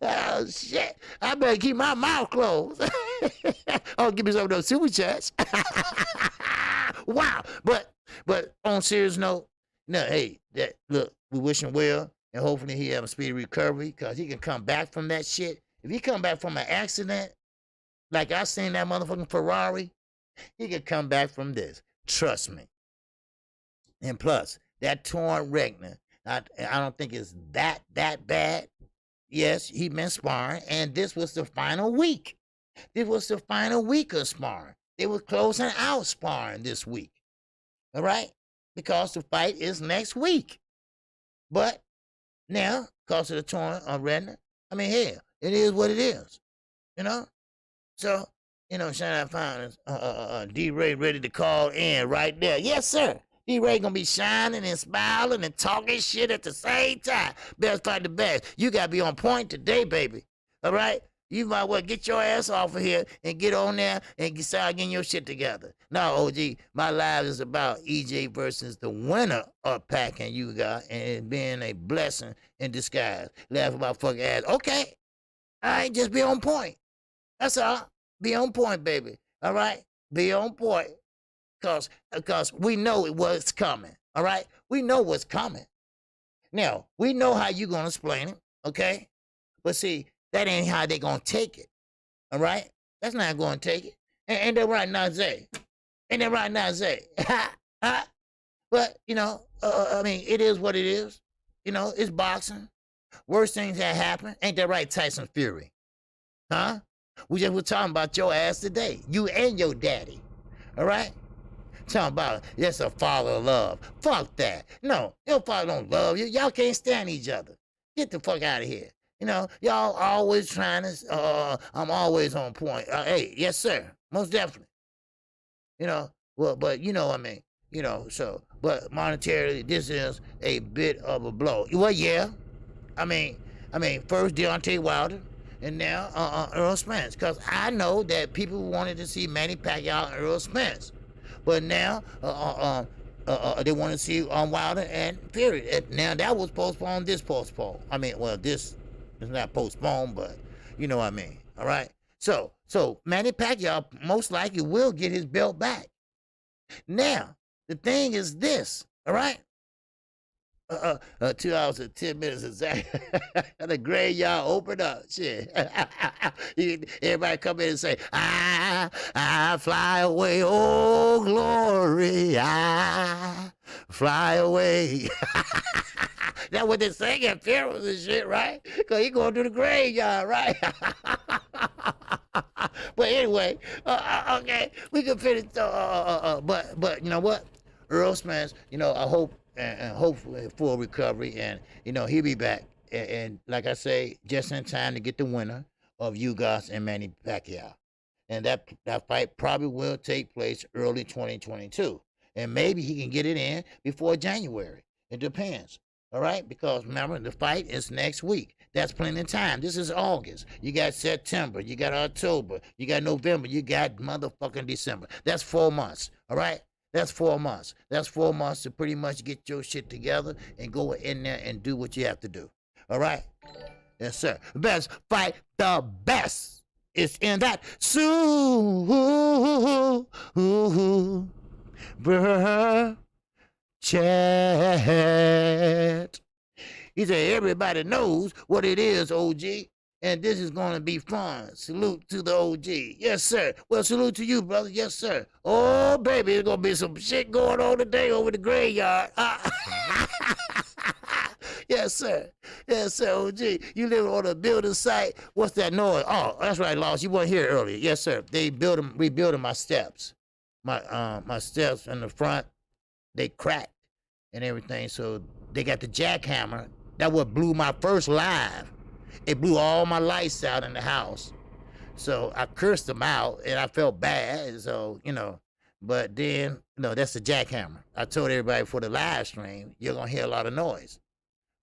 Oh, shit. I better keep my mouth closed. Oh, give me some of those super chats. Wow. But on serious note, no, hey, look, we wish him well, and hopefully he have a speedy recovery, because he can come back from that shit. If he come back from an accident, like I seen that motherfucking Ferrari, he could come back from this. Trust me. And plus, that torn retina, I don't think it's that bad. Yes, he been sparring, and this was the final week. This was the final week of sparring. They were closing out sparring this week. All right? Because the fight is next week. But now, because of the torn retina, I mean, hell, it is what it is. So, shout out finals. D-Ray ready to call in right there. Yes, sir. D-Ray gonna be shining and smiling and talking shit at the same time. Best fight the best. You gotta be on point today, baby. All right? You might well get your ass off of here and get on there and start getting your shit together. Now, OG, my live is about EJ versus the winner of packing you guys, and it being a blessing in disguise. Laugh about fucking ass. Okay. All right, just be on point. That's all. Be on point, baby. All right? Be on point. Because we know what's coming. All right? We know what's coming. Now, we know how you're going to explain it. Okay? But see, that ain't how they going to take it. All right? That's not going to take it. Ain't that right, Nazay? Ain't that right, Nazay? But, I mean, it is what it is. It's boxing. Worst things that happen. Ain't that right, Tyson Fury? Huh? We just were talking about your ass today. You and your daddy. All right? Talking about that's a father love. Fuck that. No, your father don't love you. Y'all can't stand each other. Get the fuck out of here. Y'all always trying to, I'm always on point. Hey, yes, sir. Most definitely. Well, but I mean, You know, so, but monetarily, this is a bit of a blow. Well, yeah. I mean, first Deontay Wilder, and now Earl Spence. Because I know that people wanted to see Manny Pacquiao and Earl Spence, but now they want to see Wilder and Fury. And now that was postponed. This postponed. I mean, well, this is not postponed, but you know what I mean. All right. So Manny Pacquiao most likely will get his belt back. Now the thing is this. All right. 2 hours and 10 minutes exactly. The graveyard opened up. Shit. Everybody come in and say, I fly away, oh glory, I fly away. That's what they sing at funerals and shit, right? Because he going to the graveyard, right? But anyway, okay, we can finish. But you know what? Earl Spence, you know, I hope and hopefully full recovery, and you know he'll be back. And like I say, just in time to get the winner of Ugas and Manny Pacquiao, and that fight probably will take place early 2022, and maybe he can get it in before January. It depends. All right, because remember the fight is next week. That's plenty of time. This is August. You got September. You got October. You got November. You got motherfucking December. That's 4 months. All right. That's 4 months. That's 4 months to pretty much get your shit together and go in there and do what you have to do. All right? Yes, sir. Best fight, the best is in that chat. He said, everybody knows what it is, OG. And this is going to be fun. Salute to the OG. Yes, sir. Well, salute to you, brother. Yes, sir. Oh, baby, there's going to be some shit going on today over the graveyard. Yes, sir. Yes, sir, OG. You live on a building site. What's that noise? Oh, that's right, Lost. You weren't here earlier. Yes, sir. They rebuilding my steps. My steps in the front, they cracked and everything. So they got the jackhammer. That what blew my first live. It blew all my lights out in the house. So I cursed them out and I felt bad. So, you know, but then, no, that's the jackhammer. I told everybody for the live stream, you're going to hear a lot of noise.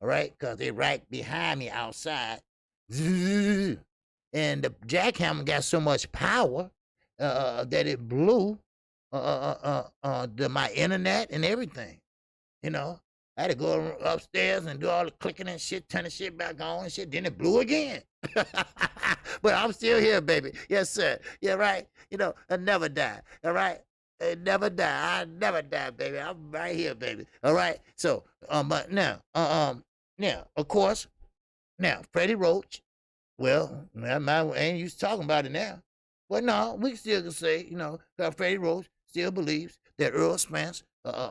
All right? Because they're right behind me outside. And the jackhammer got so much power that it blew my internet and everything. You know? I had to go upstairs and do all the clicking and shit, turn the shit back on and shit. Then it blew again. But I'm still here, baby. Yes, sir. Yeah, right. You know, I never die. All right. I never die. I never die, baby. I'm right here, baby. All right. So, but now, of course, now Freddie Roach. Well, I ain't used to talking about it now. But no, we still can say, you know, Freddie Roach still believes that Earl Spence.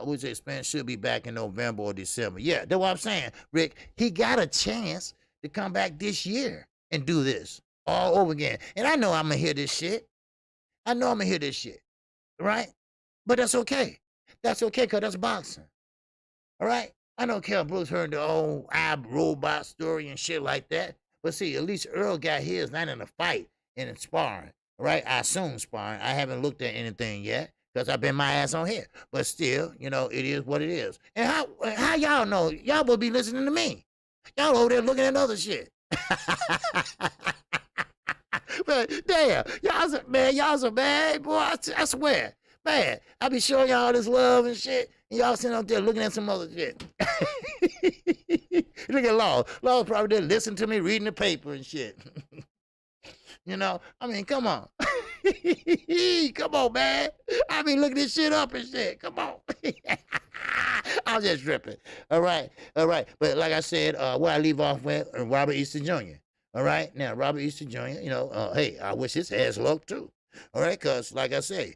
Which Spence should be back in November or December. Yeah, that's what I'm saying, Rick. He got a chance to come back this year and do this all over again. And I know I'm going to hear this shit. Right? But that's okay. That's okay because that's boxing. All right? I don't care if Bruce heard the old robot story and shit like that. But see, at least Earl got his not in a fight and in sparring. Right? I assume sparring. I haven't looked at anything yet. Because I've been my ass on here. But still, you know, it is what it is. And how y'all know? Y'all will be listening to me. Y'all over there looking at other shit. But damn, y'all some bad boy. I swear. Man, I be showing y'all this love and shit. And y'all sitting out there looking at some other shit. Look at Law. Law's probably there listening to me reading the paper and shit. You know, I mean, come on. Come on, man. I be looking this shit up and shit. Come on. I'm just tripping. All right. But like I said, where I leave off with Robert Easter Jr. All right. Now, Robert Easter Jr., you know, hey, I wish his ass luck too. All right. Because, like I say,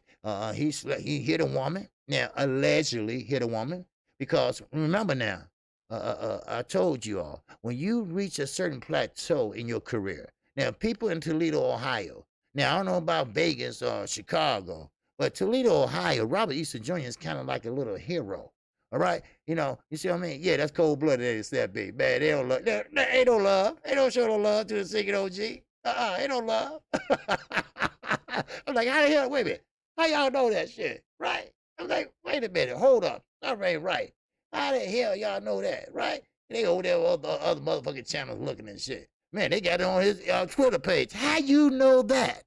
he hit a woman. Now, allegedly hit a woman. Because remember now, I told you all, when you reach a certain plateau in your career, now, people in Toledo, Ohio. Now, I don't know about Vegas or Chicago, but Toledo, Ohio, Robert Easter Jr. is kind of like a little hero. All right? You know, you see what I mean? Yeah, that's cold-blooded, it's that big. Man, they don't love. They ain't no love. They don't show no love to the singing OG. Ain't no love. I'm like, how the hell, wait a minute. How y'all know that shit? Right? I'm like, wait a minute, hold up. That ain't right. How the hell y'all know that, right? They over there on the other motherfucking channels looking and shit. Man, they got it on his Twitter page. How you know that?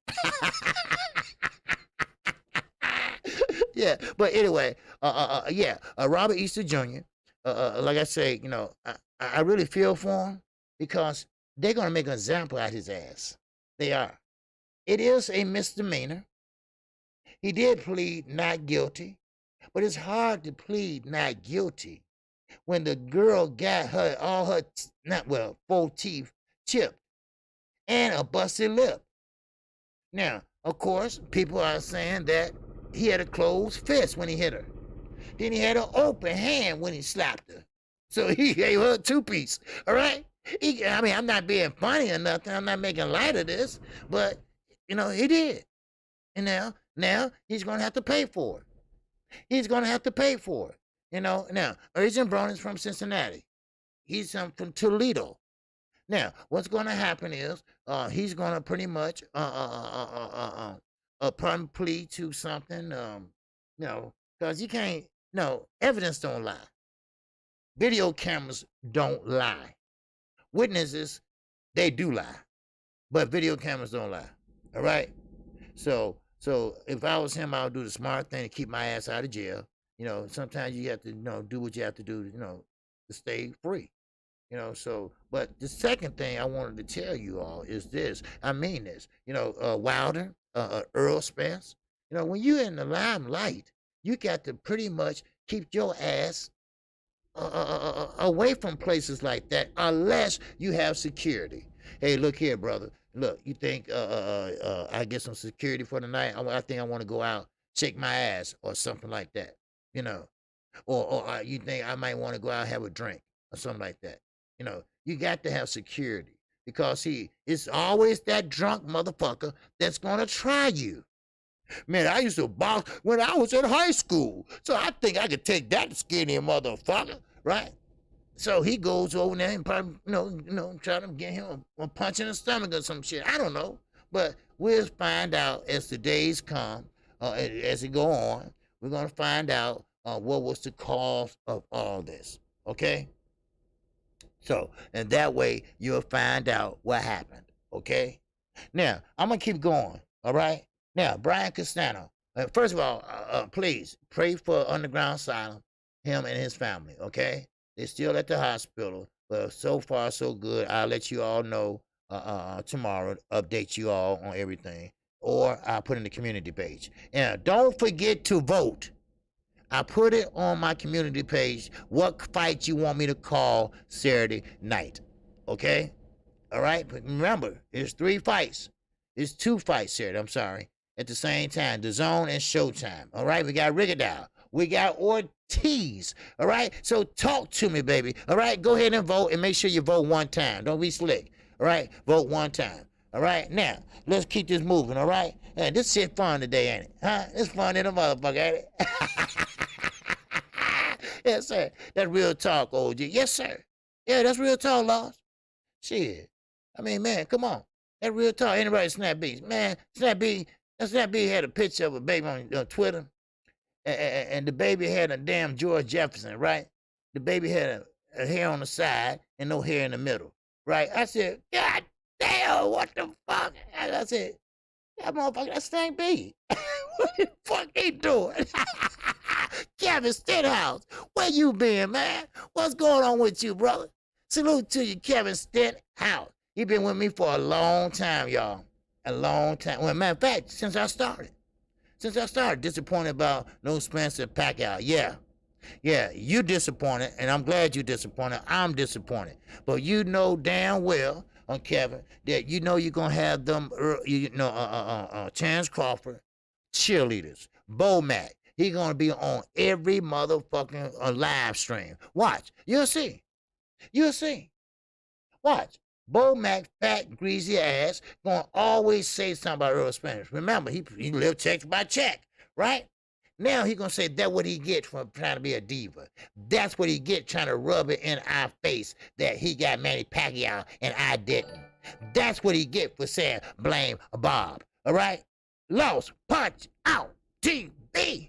Yeah, but anyway, yeah, Robert Easter Jr., like I say, you know, I really feel for him because they're going to make an example out of his ass. They are. It is a misdemeanor. He did plead not guilty, but it's hard to plead not guilty when the girl got her all her four teeth chipped and a busted lip. Now, of course, people are saying that he had a closed fist when he hit her. Then he had an open hand when he slapped her. So he gave her a two-piece, all right? I mean, I'm not being funny or nothing. I'm not making light of this, but, you know, he did. And now he's going to have to pay for it. He's going to have to pay for it. You know, now, Agent Brown is from Cincinnati. He's from Toledo. Now, what's going to happen is he's going to pretty much plead to something, you know, because you can't, no, evidence don't lie. Video cameras don't lie. Witnesses, they do lie. But video cameras don't lie. All right? So if I was him, I would do the smart thing to keep my ass out of jail. You know, sometimes you have to, you know, do what you have to do, you know, to stay free. You know, so, but the second thing I wanted to tell you all is this. I mean this. You know, Wilder, Earl Spence, you know, when you're in the limelight, you got to pretty much keep your ass away from places like that unless you have security. Hey, look here, brother. Look, you think I get some security for the night? I think I want to go out, shake my ass or something like that, you know. Or you think I might want to go out and have a drink or something like that. You know, you got to have security because it's always that drunk motherfucker that's going to try you. Man, I used to box when I was in high school. So I think I could take that skinny motherfucker, right? So he goes over there and probably, you know, try to get him a punch in the stomach or some shit. I don't know. But we'll find out as the days come, as it go on. We're going to find out what was the cause of all this, okay? So, and that way you'll find out what happened, okay? Now, I'm going to keep going, all right? Now, Brian Castano, first of all, please pray for Underground Asylum, him and his family, okay? They're still at the hospital, but so far so good. I'll let you all know tomorrow, update you all on everything, or I'll put in the community page. And don't forget to vote. I put it on my community page, what fight you want me to call Saturday night, okay? All right, but remember, it's 3 fights. It's 2 fights, Saturday, I'm sorry, at the same time, Dazn and Showtime, all right? We got Rigadow, we got Ortiz, all right? So talk to me, baby, all right? Go ahead and vote, and make sure you vote 1 time. Don't be slick, all right? Vote 1 time, all right? Now, let's keep this moving, all right? This shit fun today, ain't it? Huh? It's fun in a motherfucker, ain't it? Yes, sir. That's real talk, OG. Yes, sir. Yeah, that's real talk, Lost. Shit. I mean, man, come on. That real talk. Anybody Snap B? Man, Snap B had a picture of a baby on Twitter. And the baby had a damn George Jefferson, right? The baby had a hair on the side and no hair in the middle, right? I said, God damn, what the fuck? And I said, that motherfucker, that's Snap B. What the fuck he doing? Kevin Stenhouse, where you been, man? What's going on with you, brother? Salute to you, Kevin Stenhouse. He been with me for a long time, y'all. A long time. Well, matter of fact, since I started. Disappointed about no Spencer Pacquiao. Yeah, you disappointed, and I'm glad you disappointed. I'm disappointed. But you know damn well, Kevin, that you know you're going to have them, Chance Crawford, cheerleaders, Bo Mack. He gonna be on every motherfucking live stream. Watch. You'll see. Watch. Bo Mac, fat, greasy ass, gonna always say something about Earl Spanish. Remember, he lived check by check, right? Now he gonna say that's what he get from trying to be a diva. That's what he get trying to rub it in our face that he got Manny Pacquiao and I didn't. That's what he get for saying blame Bob. All right? Lost Punch Out TV.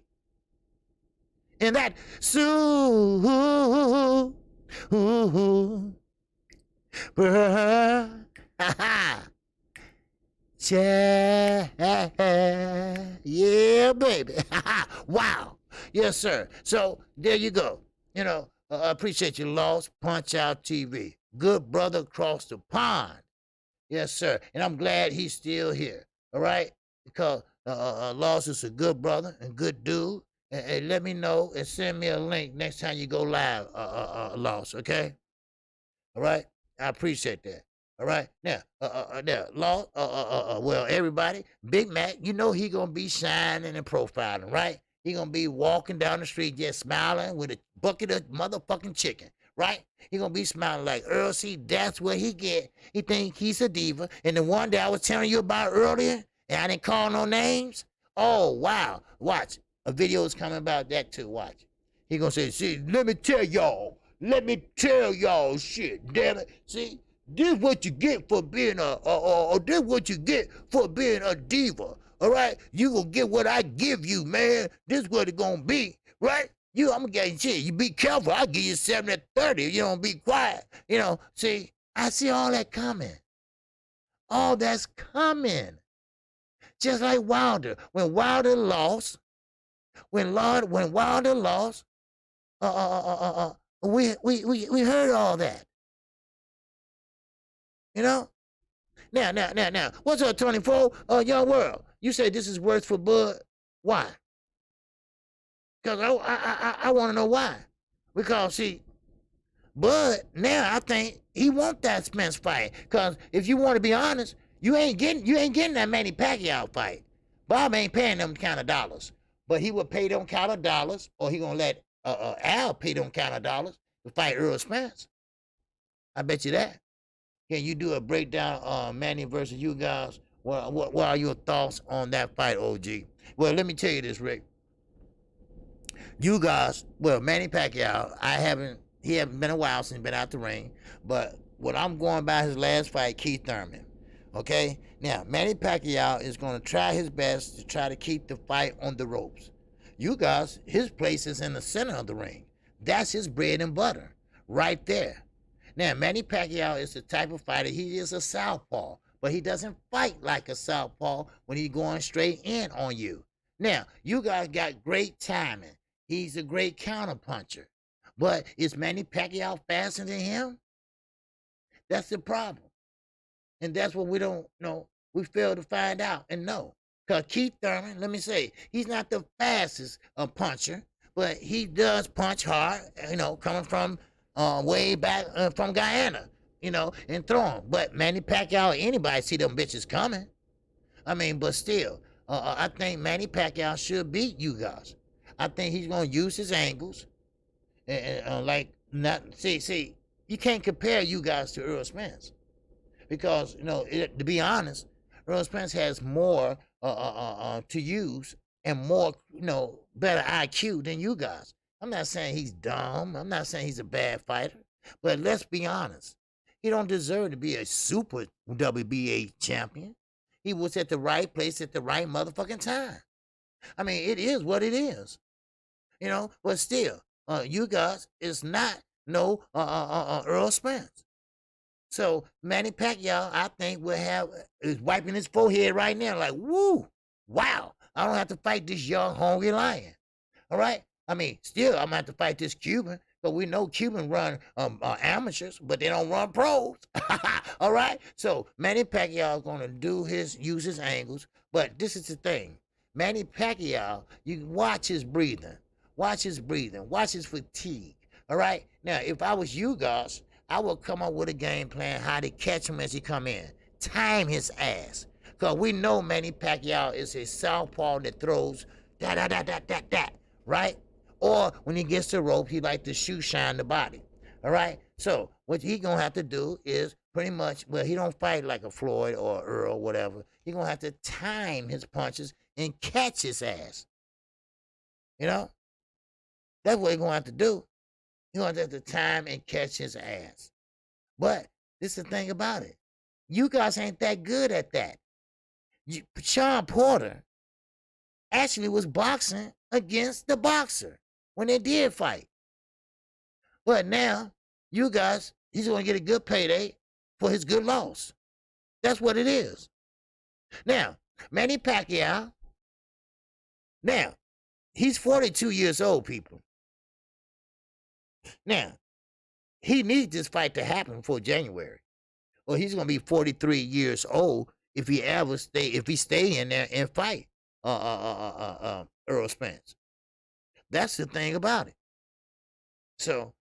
And that Sue, yeah, baby. Wow. Yes, sir. So there you go. You know, I appreciate you, Lost Punch Out TV. Good brother across the pond. Yes, sir. And I'm glad he's still here. All right? Because Lost is a good brother and good dude. And let me know and send me a link next time you go live, Lost, okay? All right? I appreciate that. All right? Now, Lost, well, everybody, Big Mac, you know he going to be shining and profiling, right? He going to be walking down the street just smiling with a bucket of motherfucking chicken. Right? He gonna be smiling like Earl C. That's what he get. He think he's a diva. And the one that I was telling you about earlier, and I didn't call no names. Oh wow! Watch, a video is coming about that too. Watch. He gonna say, "See, let me tell y'all. Shit, damn it. See, this what you get for being this what you get for being a diva. All right, you gonna get what I give you, man. This what it gonna be, right?" I'm gonna get shit. You be careful. I'll give you 70-30. You don't be quiet. See, I see all that coming. All that's coming. Just like Wilder. When Wilder lost, we heard all that. Now. What's up, 24? Young World. You say this is worth for Bud. Why? Because I want to know why. Because, see, Bud, now I think he want that Spence fight. Because if you want to be honest, you ain't getting that Manny Pacquiao fight. Bob ain't paying them kind of dollars. But he would pay them kind of dollars, or he going to let Al pay them kind of dollars to fight Earl Spence. I bet you that. Can you do a breakdown Manny versus you guys? What are your thoughts on that fight, OG? Well, let me tell you this, Rick. You guys, well, Manny Pacquiao, he haven't been a while since he's been out the ring, but what I'm going by his last fight, Keith Thurman, okay? Now, Manny Pacquiao is going to try his best to try to keep the fight on the ropes. You guys, his place is in the center of the ring. That's his bread and butter, right there. Now, Manny Pacquiao is the type of fighter, he is a southpaw, but he doesn't fight like a southpaw when he's going straight in on you. Now, you guys got great timing. He's a great counterpuncher. But is Manny Pacquiao faster than him? That's the problem. And that's what we don't know. We fail to find out and know. Because Keith Thurman, let me say, he's not the fastest puncher, but he does punch hard, coming from way back from Guyana, and throw him. But Manny Pacquiao, anybody see them bitches coming. I mean, but still, I think Manny Pacquiao should beat you guys. I think he's going to use his angles. See, you can't compare you guys to Earl Spence. Because, to be honest, Earl Spence has more to use and more, better IQ than you guys. I'm not saying he's dumb. I'm not saying he's a bad fighter. But let's be honest. He don't deserve to be a super WBA champion. He was at the right place at the right motherfucking time. I mean, it is what it is. But still, you guys is not no Earl Spence. So Manny Pacquiao, I think, is wiping his forehead right now, like, woo, wow, I don't have to fight this young, hungry lion. All right? I mean, still, I'm going to have to fight this Cuban, but we know Cuban run amateurs, but they don't run pros. All right? So Manny Pacquiao is going to use his angles, but this is the thing. Manny Pacquiao, you watch his breathing. Watch his breathing. Watch his fatigue. All right? Now, if I was you guys, I would come up with a game plan how to catch him as he come in. Time his ass. Because we know Manny Pacquiao is a southpaw that throws that. Right? Or when he gets the rope, he like to shoe shine the body. All right? So what he going to have to do is pretty much, well, he don't fight like a Floyd or Earl or whatever. He going to have to time his punches and catch his ass. That's what he's going to have to do. He's going to have to time and catch his ass. But this is the thing about it. You guys ain't that good at that. Sean Porter actually was boxing against the boxer. when they did fight. But now, you guys, he's going to get a good payday for his good loss. That's what it is. Now, Manny Pacquiao, now, he's 42 years old, people. Now, he needs this fight to happen before January. Or he's going to be 43 years old if he stay in there and fight Earl Spence. That's the thing about it. So,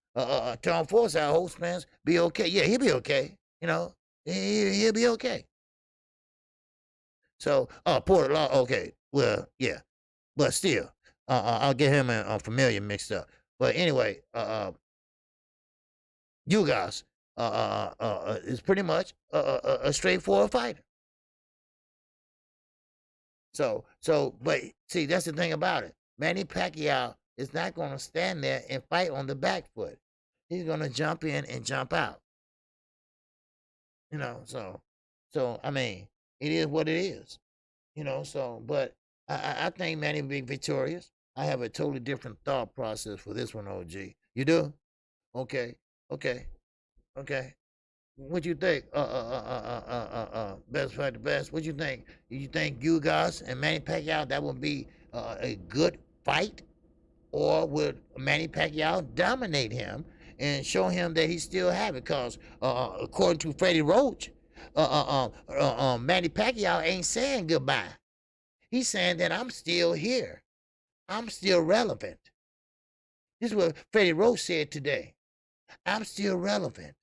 Tom Force, our host, Spence, be okay. Yeah, he'll be okay. You know, he'll be okay. So, Porter Law, okay. Well, yeah. But still, I'll get him and Familiar mixed up. But anyway, you guys is pretty much a straightforward fighter. So, but see, that's the thing about it. Manny Pacquiao is not going to stand there and fight on the back foot. He's going to jump in and jump out. You know, so I mean, it is what it is. You know, so, but I think Manny will be victorious. I have a totally different thought process for this one, OG. You do? Okay. What you think? Best fight the best. What you think? You think you guys and Manny Pacquiao, that would be a good fight? Or would Manny Pacquiao dominate him and show him that he still have it? Because according to Freddie Roach, Manny Pacquiao ain't saying goodbye. He's saying that I'm still here. I'm still relevant. This is what Freddie Roach said today. I'm still relevant.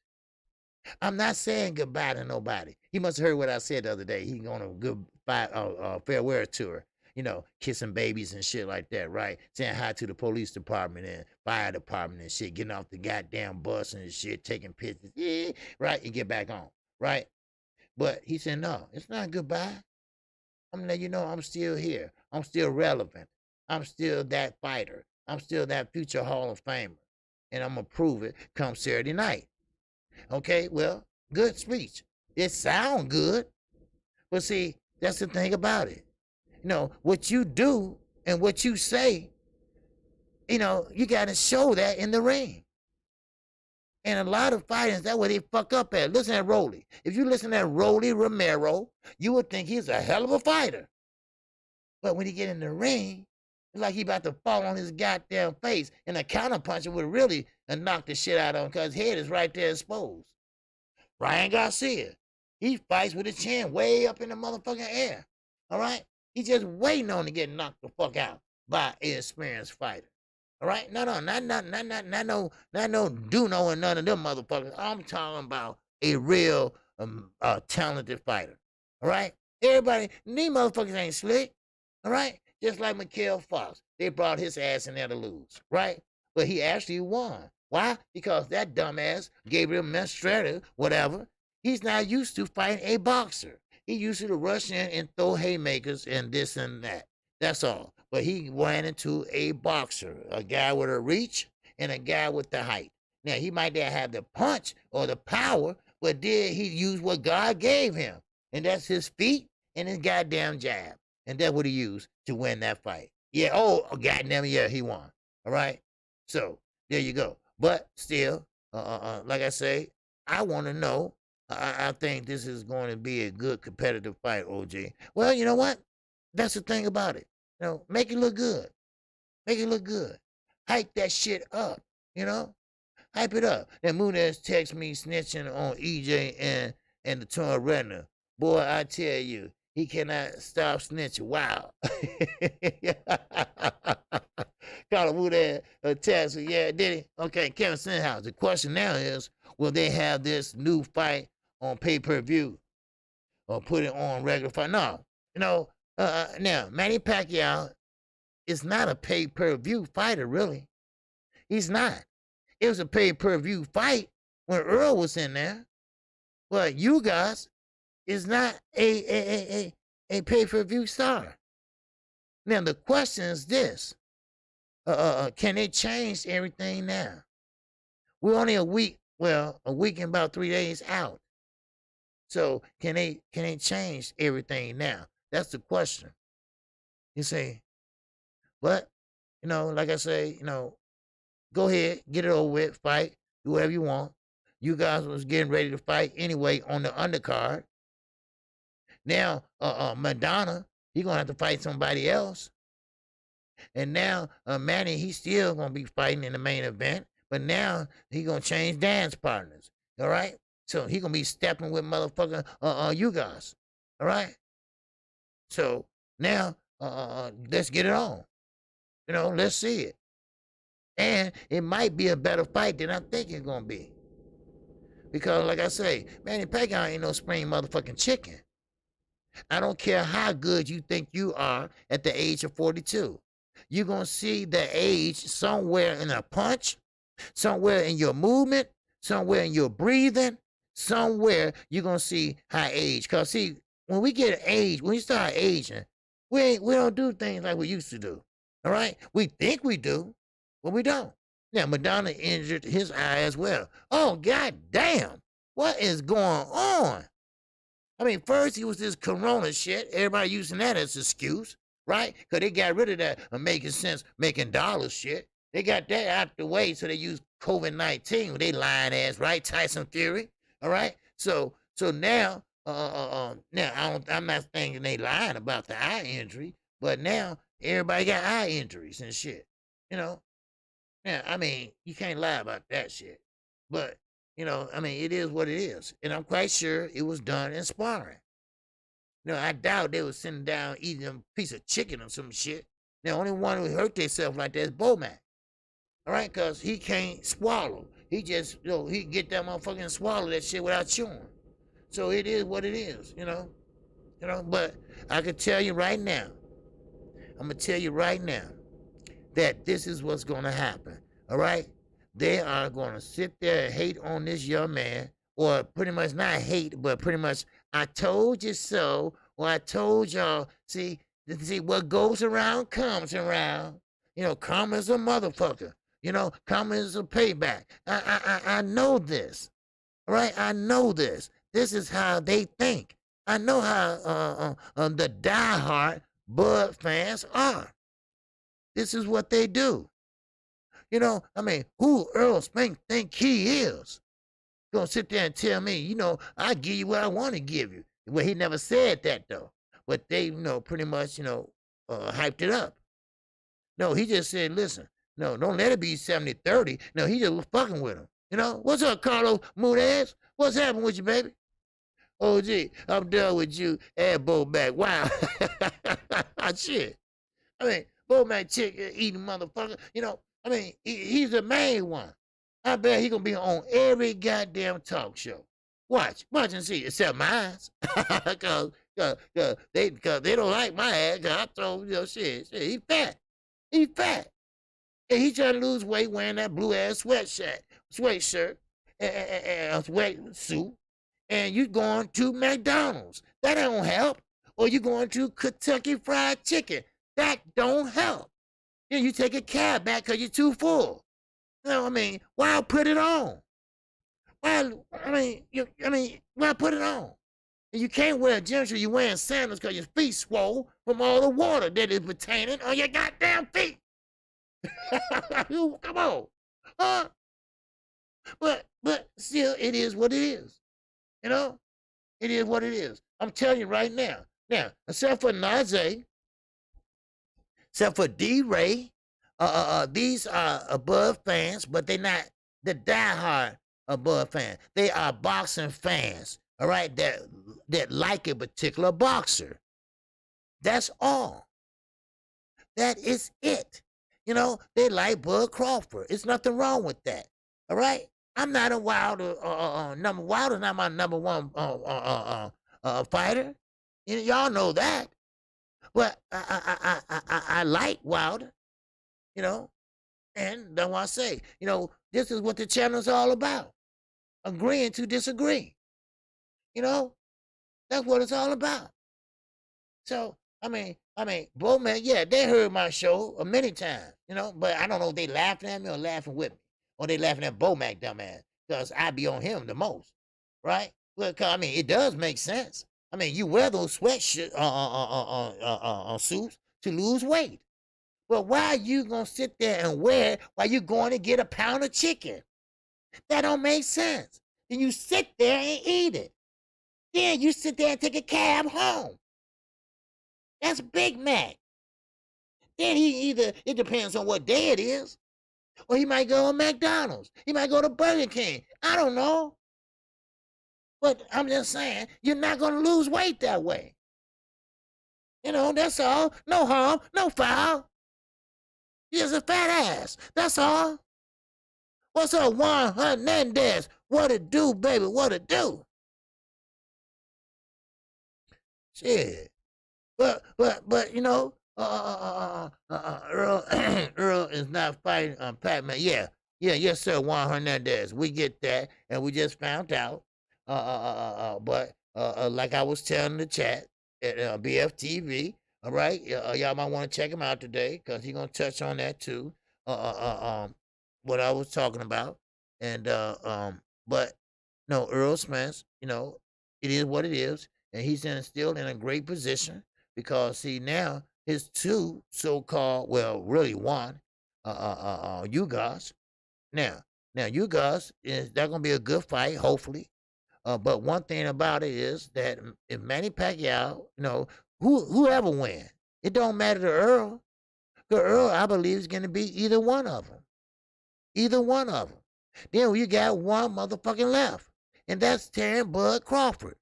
I'm not saying goodbye to nobody. He must have heard what I said the other day. He on a goodbye farewell tour. You know, kissing babies and shit like that, right? Saying hi to the police department and fire department and shit, getting off the goddamn bus and shit, taking pictures, right, and get back on, right? But he said, no, it's not goodbye. I'm gonna let you know I'm still here. I'm still relevant. I'm still that fighter. I'm still that future Hall of Famer. And I'm gonna prove it come Saturday night. Okay, well, good speech. It sound good. But see, that's the thing about it. You know, what you do and what you say, you know, you got to show that in the ring. And a lot of fighters, that's where they fuck up at. Listen to Rolly. If you listen to Rolly Romero, you would think he's a hell of a fighter. But when he get in the ring, it's like he about to fall on his goddamn face. And a counterpuncher would really knock the shit out of him because his head is right there exposed. Ryan Garcia, he fights with his chin way up in the motherfucking air. All right? He's just waiting on to get knocked the fuck out by an experienced fighter. All right? No, not no Duno and none of them motherfuckers. I'm talking about a real talented fighter. All right? Everybody, these motherfuckers ain't slick. All right? Just like Mikael Fox. They brought his ass in there to lose. Right? But he actually won. Why? Because that dumbass, Gabriel Mastretta, whatever, he's not used to fighting a boxer. He used to rush in and throw haymakers and this and that. That's all. But he ran into a boxer, a guy with a reach and a guy with the height. Now, he might not have the punch or the power, but did he use what God gave him? And that's his feet and his goddamn jab. And that's what he used to win that fight. Yeah, oh, goddamn, yeah, he won. All right? So, there you go. But still, like I say, I want to know. I think this is going to be a good competitive fight, OG. Well, you know what? That's the thing about it. You know, make it look good. Make it look good. Hype that shit up, you know? Hype it up. Then Munez text me snitching on EJ and the Torn Redner. Boy, I tell you, he cannot stop snitching. Wow. Call him Munez text me. Yeah, did he? Okay, Kevin Sinhouse. The question now is, will they have this new fight on pay-per-view or put it on regular fight? No. You know, now, Manny Pacquiao is not a pay-per-view fighter, really. He's not. It was a pay-per-view fight when Earl was in there. But you guys is not a pay-per-view star. Now, the question is this. Can they change everything now? We're only a week and about 3 days out. So can they change everything now? That's the question. You see, but, you know, like I say, you know, Go ahead, get it over with, fight, do whatever you want. You guys was getting ready to fight anyway on the undercard. Now, Madonna, he gonna have to fight somebody else. And now, Manny, he's still gonna be fighting in the main event, but now he gonna change dance partners. All right, so he gonna be stepping with motherfucking you guys. All right. So now, let's get it on. You know, let's see it. And it might be a better fight than I think it's gonna be. Because, like I say, Manny Pacquiao ain't no spring motherfucking chicken. I don't care how good you think you are at the age of 42. You're going to see the age somewhere in a punch, somewhere in your movement, somewhere in your breathing, somewhere you're going to see high age. Because, see, when we get age, when we start aging, we don't do things like we used to do. All right? We think we do, but we don't. Now, Madonna injured his eye as well. Oh, god damn. What is going on? I mean, first he was this corona shit. Everybody using that as an excuse, right? Because they got rid of that making sense, making dollars shit. They got that out the way, so they used COVID-19 with they lying ass, right? Tyson Fury, all right? So now, now I'm not thinking they lying about the eye injury, but now everybody got eye injuries and shit, you know? Now, I mean, you can't lie about that shit, but you know, I mean, it is what it is. And I'm quite sure it was done in sparring. You know, I doubt they was sitting down eating a piece of chicken or some shit. The only one who hurt themselves like that is Bomac. All right, because he can't swallow. He just, you know, he can get that motherfucker and swallow that shit without chewing. So it is what it is, you know. You know, but I can tell you right now, I'm going to tell you right now that this is what's going to happen. All right? They are going to sit there and hate on this young man, or pretty much not hate, but pretty much, I told you so, or I told y'all. See, what goes around comes around. You know, karma's a motherfucker. You know, karma is a payback. I know this. All right? I know this. This is how they think. I know how the diehard Bud fans are. This is what they do. You know, I mean, who Earl Spink think he is? Gonna sit there and tell me, you know, I give you what I want to give you. Well, he never said that though. But they, you know, pretty much, you know, hyped it up. No, he just said, listen, no, don't let it be 70-30. No, he just was fucking with him. You know, what's up, Carlos Munez? What's happening with you, baby? Oh, gee, I'm done with you and Bo back. Wow. Shit. I mean, Bo Mac chick eating motherfucker, you know. I mean, he's the main one. I bet he gonna be on every goddamn talk show. Watch and see, except mine, cause they don't like my ass. Cause I told you know shit, he fat, and he trying to lose weight wearing that blue ass sweatshirt, and sweatsuit, and you going to McDonald's. That don't help. Or you going to Kentucky Fried Chicken. That don't help. Yeah, you take a cab back because you're too full. You know what I mean? Why put it on? Why, why put it on? And you can't wear gym shoes. You're wearing sandals because your feet swole from all the water that is retaining on your goddamn feet. Come on. Huh? But still, it is what it is. You know? It is what it is. I'm telling you right now. Now, except for Najee, except for D-Ray, these are above fans, but they're not the diehard above fans. They are boxing fans, all right, that like a particular boxer. That's all. That is it. You know, they like Bud Crawford. It's nothing wrong with that, all right? I'm not a Wilder's not my number one fighter. Y'all know that. But I like Wilder, you know, and that's why I say, you know, this is what the channel's all about. Agreeing to disagree. You know, that's what it's all about. So, I mean, Bowman, yeah, they heard my show many times, you know, but I don't know if they laughing at me or laughing with me. Or they laughing at Bomac, dumbass, because I be on him the most, right? Well, I mean, it does make sense. I mean, you wear those sweat suits to lose weight. Well, why are you gonna sit there and wear it while you going to get a pound of chicken? That don't make sense. Then you sit there and eat it. Then you sit there and take a cab home. That's Big Mac. Then it depends on what day it is. Or he might go to McDonald's. He might go to Burger King. I don't know. But I'm just saying, you're not going to lose weight that way. You know, that's all. No harm, no foul. You're just a fat ass. That's all. What's up, Juan Hernandez? What it do, baby? What it do? Shit. But you know, Earl Earl is not fighting Pac-Man. Yeah, yes, sir, Juan Hernandez. We get that, and we just found out. But like I was telling the chat at BFTV, all right, y'all might want to check him out today because he's gonna touch on that too. What I was talking about, and but no, Earl Spence, you know, it is what it is, and he's still in a great position because see now his two so-called, well, really one, you guys. Now you guys is that gonna be a good fight, hopefully. But one thing about it is that if Manny Pacquiao, you know, whoever win, it don't matter to Earl. Because Earl, I believe, is gonna be either one of them. Either one of them. Then you got one motherfucking left, and that's Terrence Bud Crawford.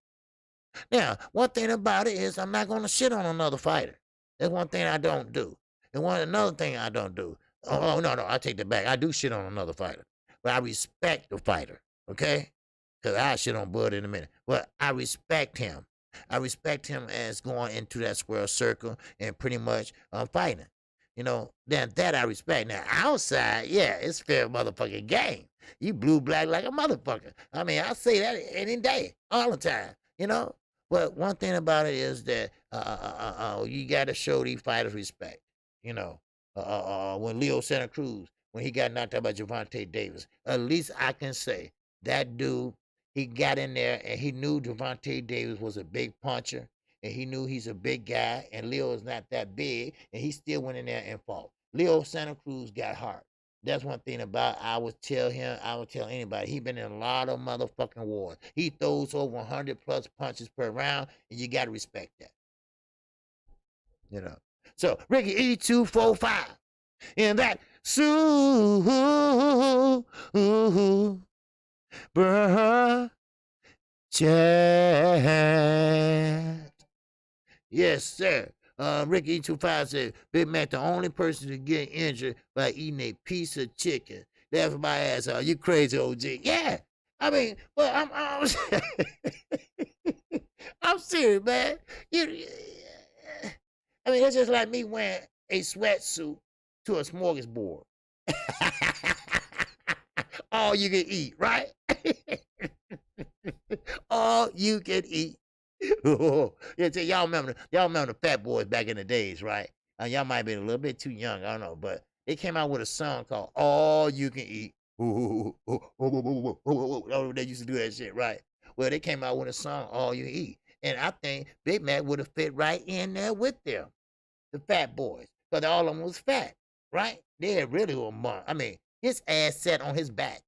Now, one thing about it is I'm not gonna shit on another fighter. That's one thing I don't do. And another thing I don't do. Oh no, I take that back. I do shit on another fighter, but I respect the fighter. Okay, because I shit on Bud in a minute. But I respect him. I respect him as going into that square circle and pretty much fighting. You know, then that I respect. Now outside, yeah, it's fair motherfucking game. You blue black like a motherfucker. I mean, I say that any day, all the time. You know. But one thing about it is that you got to show these fighters respect. You know, when Leo Santa Cruz, when he got knocked out by Gervonta Davis, at least I can say that dude, he got in there and he knew Gervonta Davis was a big puncher, and he knew he's a big guy, and Leo is not that big, and he still went in there and fought. Leo Santa Cruz got heart. That's one thing about I would tell him, I would tell anybody. He been in a lot of motherfucking wars. He throws over 100 plus punches per round, and you gotta respect that. You know. So Ricky E245 in that chat. Yes, sir. Ricky E25 said, Big Mac, the only person to get injured by eating a piece of chicken. That's my ass. You crazy, OG. Yeah. I mean, well, I'm I'm serious, man. I mean, it's just like me wearing a sweatsuit to a smorgasbord. All you can eat, right? All you can eat. Yeah, y'all remember the Fat Boys back in the days, right? Y'all might be a little bit too young, I don't know, but they came out with a song called "All You Can Eat." They used to do that shit, right? Well, they came out with a song "All You Can Eat," and I think Big Mac would have fit right in there with them, the Fat Boys, because all of them was fat, right? They really were more. I mean, his ass sat on his back.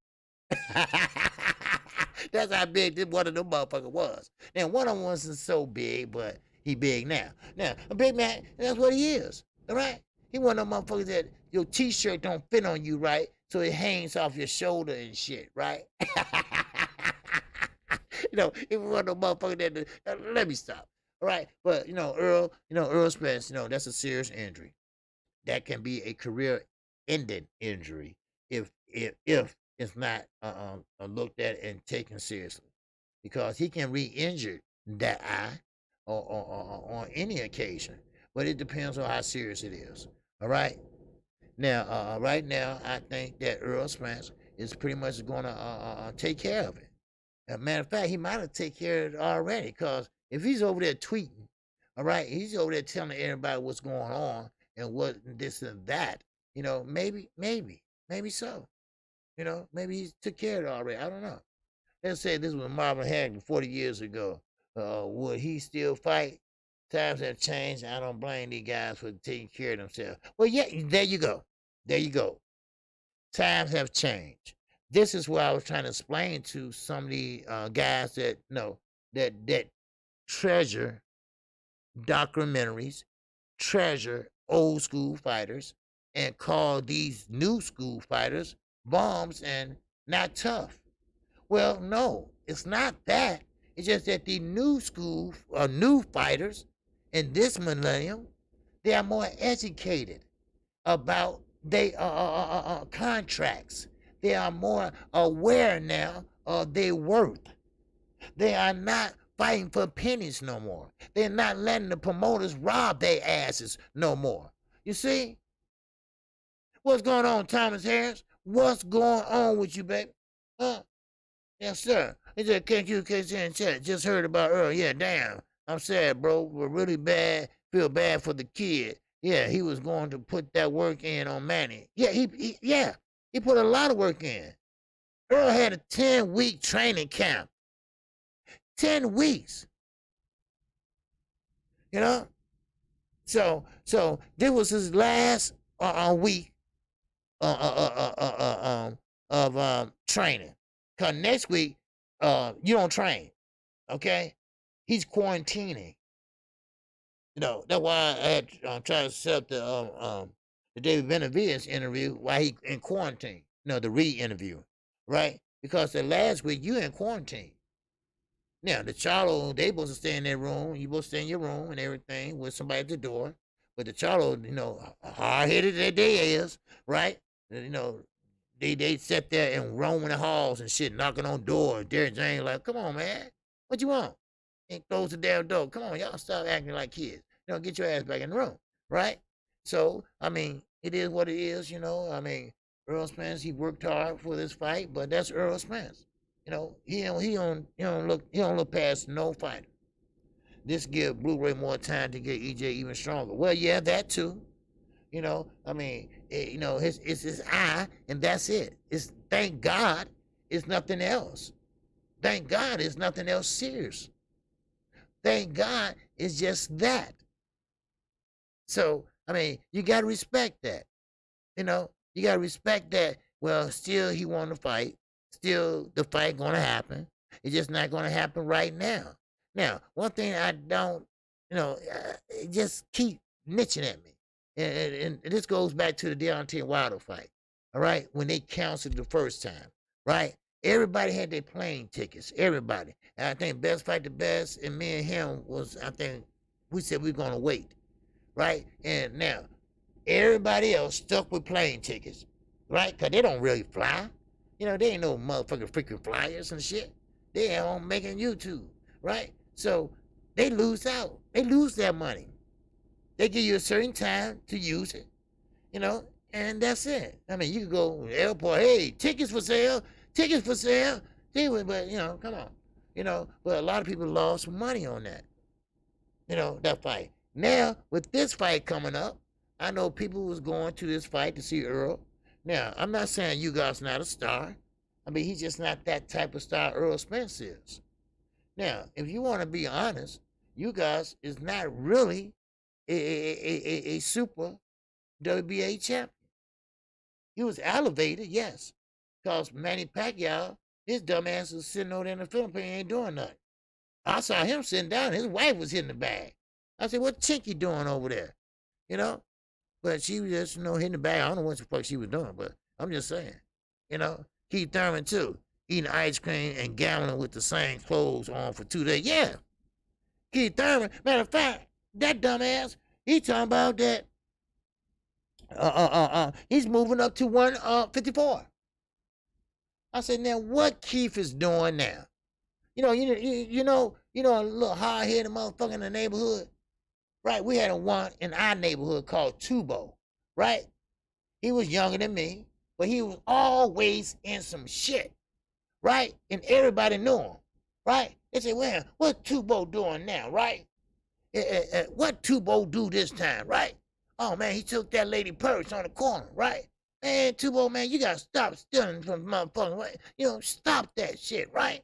That's how big this one of them motherfuckers was. Now, one of them wasn't so big, but he big now. Now, a Big Mac, that's what he is, all right? He one of them motherfuckers that your T-shirt don't fit on you, right? So it hangs off your shoulder and shit, right? You know, he one of them motherfuckers that, let me stop, all right? But, Earl Spence, that's a serious injury. That can be a career-ending injury if it's not looked at and taken seriously, because he can re-injure that eye on any occasion, but it depends on how serious it is. All right. Now, right now, I think that Earl Spence is pretty much going to take care of it. As a matter of fact, he might have taken care of it already, because if he's over there tweeting, all right, he's over there telling everybody what's going on and what this and that, maybe so. Maybe he took care of it already. I don't know. Let's say this was Marvin Hagler 40 years ago. Would he still fight? Times have changed. I don't blame these guys for taking care of themselves. Well, yeah, there you go. There you go. Times have changed. This is what I was trying to explain to some of the guys that that treasure documentaries, treasure old school fighters, and call these new school fighters bombs and not tough. Well, no, it's not that. It's just that the new school, new fighters in this millennium, they are more educated about their contracts. They are more aware now of their worth. They are not fighting for pennies no more. They're not letting the promoters rob their asses no more. You see? What's going on, Thomas Harris? What's going on with you, baby? Huh? Yes, sir. It's a KQKC in chat. Just heard about Earl. Yeah, damn. I'm sad, bro. We're really bad. Feel bad for the kid. Yeah, he was going to put that work in on Manny. Yeah, he put a lot of work in. Earl had a 10-week training camp. 10 weeks. You know? So this was his last week of training. Cause next week, you don't train. Okay? He's quarantining. You know, that's why I had tried to set up the David Benavides interview while he in quarantine. You know, the re-interview. Right? Because the last week you in quarantine. Now, the Charlo, they supposed to stay in their room. You supposed to stay in your room and everything with somebody at the door. But the Charlo, you know, hard-headed that they is, right? You know, they sit there and roam in the halls and shit, knocking on doors. Derrick James like, come on, man. What you want? And close the damn door. Come on, y'all stop acting like kids. You know, get your ass back in the room, right? So, I mean, it is what it is, you know. I mean, Earl Spence, he worked hard for this fight, but that's Earl Spence. You know, he don't look past no fighter. This give Blu-ray more time to get EJ even stronger. Well, yeah, that too. You know, I mean, you know, it's his eye, and that's it. It's thank God, it's nothing else. Thank God, it's nothing else serious. Thank God, it's just that. So, I mean, you gotta respect that. You know, you gotta respect that. Well, still he won the fight. Still, the fight gonna happen. It's just not gonna happen right now. Now, one thing I don't, you know, it just keep niching at me, and this goes back to the Deontay Wilder fight. All right, when they canceled the first time, right? Everybody had their plane tickets. Everybody, and I think best fight the best, and me and him was, I think, we said we are gonna wait, right? And now, everybody else stuck with plane tickets, right? Cause they don't really fly. You know, they ain't no motherfucking freaking flyers and shit. They at home making YouTube, right? So they lose out. They lose their money. They give you a certain time to use it, you know, and that's it. I mean, you can go to the airport, hey, tickets for sale, tickets for sale. But, you know, come on. You know, but a lot of people lost money on that, you know, that fight. Now, with this fight coming up, I know people was going to this fight to see Earl. Now, I'm not saying you guys not a star. I mean, he's just not that type of star Earl Spence is. Now, if you want to be honest, you guys is not really a super WBA champion. He was elevated, yes, because Manny Pacquiao, his dumb ass was sitting over there in the Philippines ain't doing nothing. I saw him sitting down. His wife was hitting the bag. I said, what Chinky doing over there? You know? But she was just, you know, hitting the bag. I don't know what the fuck she was doing, but I'm just saying. You know? Keith Thurman, too. Eating ice cream and gambling with the same clothes on for 2 days. Yeah. Keith Thurman, matter of fact, that dumbass, he talking about that. He's moving up to 154. I said, now what Keith is doing now? You know, a little hard-headed motherfucker in the neighborhood. Right, we had a one in our neighborhood called Tubo, right? He was younger than me, but he was always in some shit, right? And everybody knew him, right? They said, well, what Tubo doing now, right? What Tubo do this time, right? Oh, man, he took that lady purse on the corner, right? Man, Tubo, man, you got to stop stealing from motherfuckers, right? You know, stop that shit, right?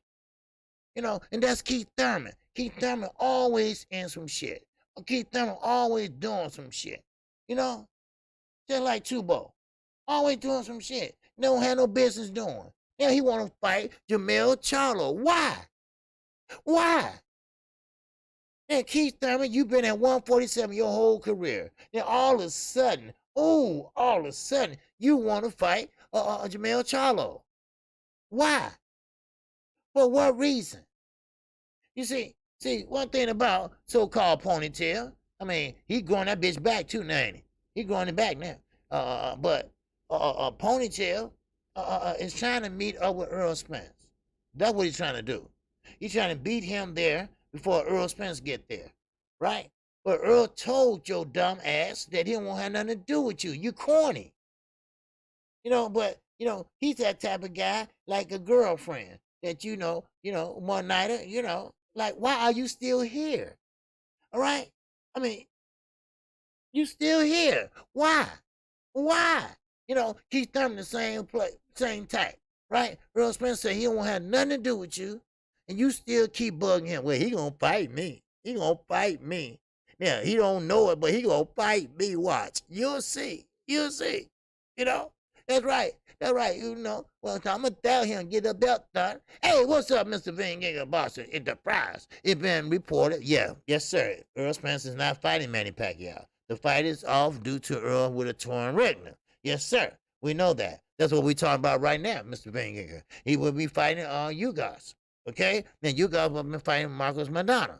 You know, and that's Keith Thurman. Keith Thurman always in some shit. Keith Thurman always doing some shit. You know? Just like Tubo. Always doing some shit. Don't have no business doing. Now he want to fight Jamel Charlo. Why? Why? And Keith Thurman, you've been at 147 your whole career. Then all of a sudden, you want to fight Jamel Charlo. Why? For what reason? You see, one thing about so-called Ponytail, I mean, he growing that bitch back too, now, ain't he? He growing it back now. But Ponytail is trying to meet up with Earl Spence. That's what he's trying to do. He's trying to beat him there before Earl Spence get there, right? But Earl told your dumb ass that he don't want to have nothing to do with you. You corny. You know, but, you know, he's that type of guy, like a girlfriend that, one nighter, like, why are you still here? All right? I mean, you still here. Why? Why? Keith Thurman the same type, right? Earl Spence said he don't want to have nothing to do with you, and you still keep bugging him. Well, he gonna fight me. He gonna fight me. Now, he don't know it, but he gonna fight me. Watch. You'll see. You'll see. That's right. That's right. Well, I'm going to tell him, get the belt done. Hey, what's up, Mr. Van Giga Boston Enterprise? It's been reported. Yeah. Yes, sir. Earl Spence is not fighting Manny Pacquiao. The fight is off due to Earl with a torn retina. Yes, sir. We know that. That's what we're talking about right now, Mr. Van Giga. He will be fighting you guys. Okay? Then you guys will be fighting Marcos Madonna.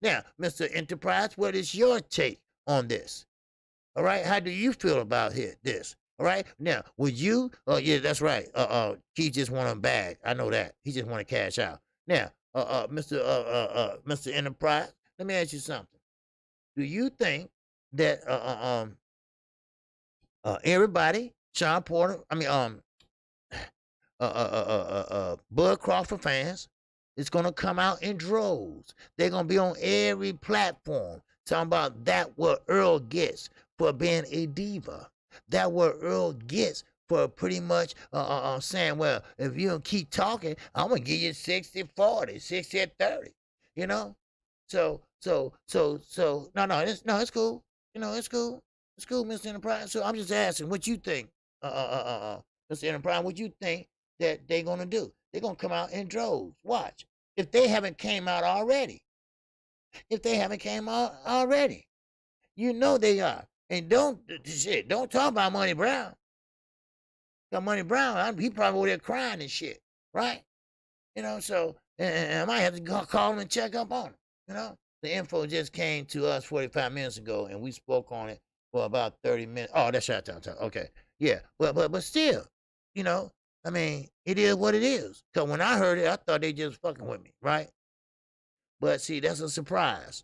Now, Mr. Enterprise, what is your take on this? All right? How do you feel about this? All right. Now, would you? Oh, yeah, that's right. He just want a bag. I know that. He just want to cash out. Now, Mr. Enterprise, let me ask you something. Do you think that everybody, Sean Porter, Bud Crawford fans, is gonna come out in droves. They're gonna be on every platform talking about that what Earl gets for being a diva. That what Earl gets for pretty much saying, well, if you don't keep talking, I'm going to give you 60-40, 60-30, So, it's cool. It's cool. It's cool, Mr. Enterprise. So I'm just asking what you think, Mr. Enterprise, what you think that they're going to do. They're going to come out in droves. Watch. If they haven't came out already. You know they are. And don't talk about Money Brown. Because Money Brown, he probably over there crying and shit, right? So I might have to call him and check up on him, The info just came to us 45 minutes ago, and we spoke on it for about 30 minutes. Oh, that's right. Okay. Yeah, but still, it is what it is. Because when I heard it, I thought they just fucking with me, right? But see, that's a surprise.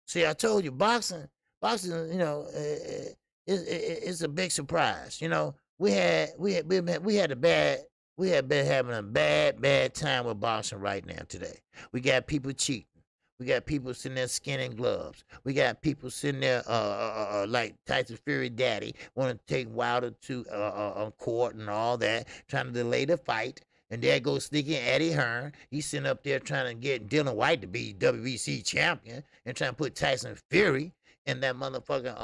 See, I told you, boxing, it's a big surprise. We had been having a bad time with boxing right now today. We got people cheating. We got people sitting there skinning gloves. We got people sitting there like Tyson Fury daddy want to take Wilder to court and all that, trying to delay the fight. And there goes sneaking Eddie Hearn. He's sitting up there trying to get Dylan White to be WBC champion and trying to put Tyson Fury in that motherfucking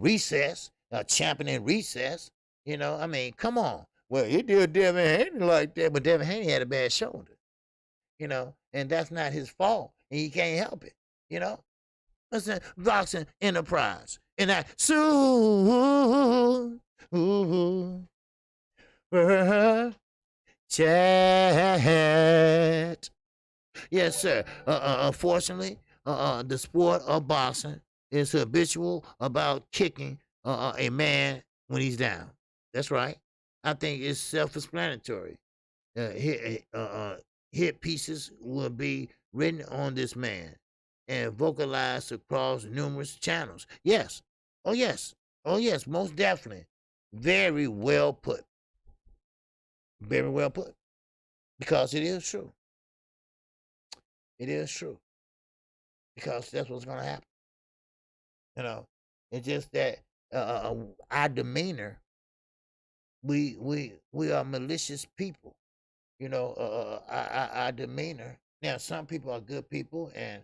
recess, champion in recess. Come on. Well, he did Devin Haney like that, but Devin Haney had a bad shoulder. And that's not his fault, and he can't help it. Listen, Boxing Enterprise, and that chat. Yes, sir. Unfortunately, the sport of boxing is habitual about kicking a man when he's down. That's right. I think it's self-explanatory. Hit pieces will be written on this man and vocalized across numerous channels. Yes. Oh, yes. Oh, yes, most definitely. Very well put. Very well put. Because it is true. It is true. Because that's what's going to happen. It's just that our demeanor, we are malicious people. Our demeanor Now, some people are good people, and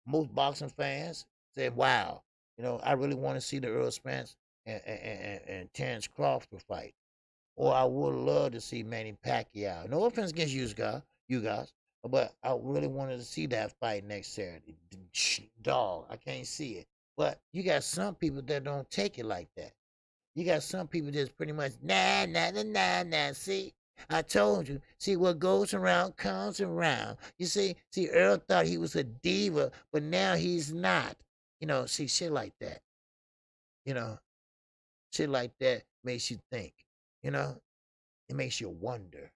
most boxing fans say, "Wow, I really want to see the Earl Spence and Terrence Crawford fight." Or I would love to see Manny Pacquiao. No offense against you guys, but I really wanted to see that fight next Saturday. Dog, I can't see it. But you got some people that don't take it like that. You got some people that's pretty much nah, nah, nah, nah, nah. See, I told you. See, what goes around comes around. You see, Earl thought he was a diva, but now he's not. See, shit like that. You know, shit like that makes you think. You know, it makes you wonder.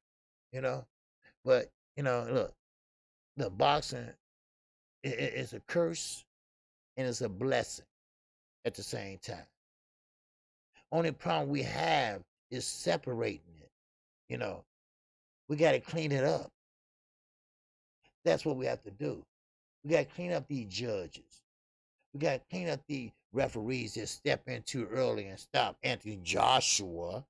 You know, but look, the boxing is a curse and it's a blessing at the same time. Only problem we have is separating it. You know, we got to clean it up. That's what we have to do. We got to clean up these judges. We got to clean up the referees that step in too early and stop Anthony Joshua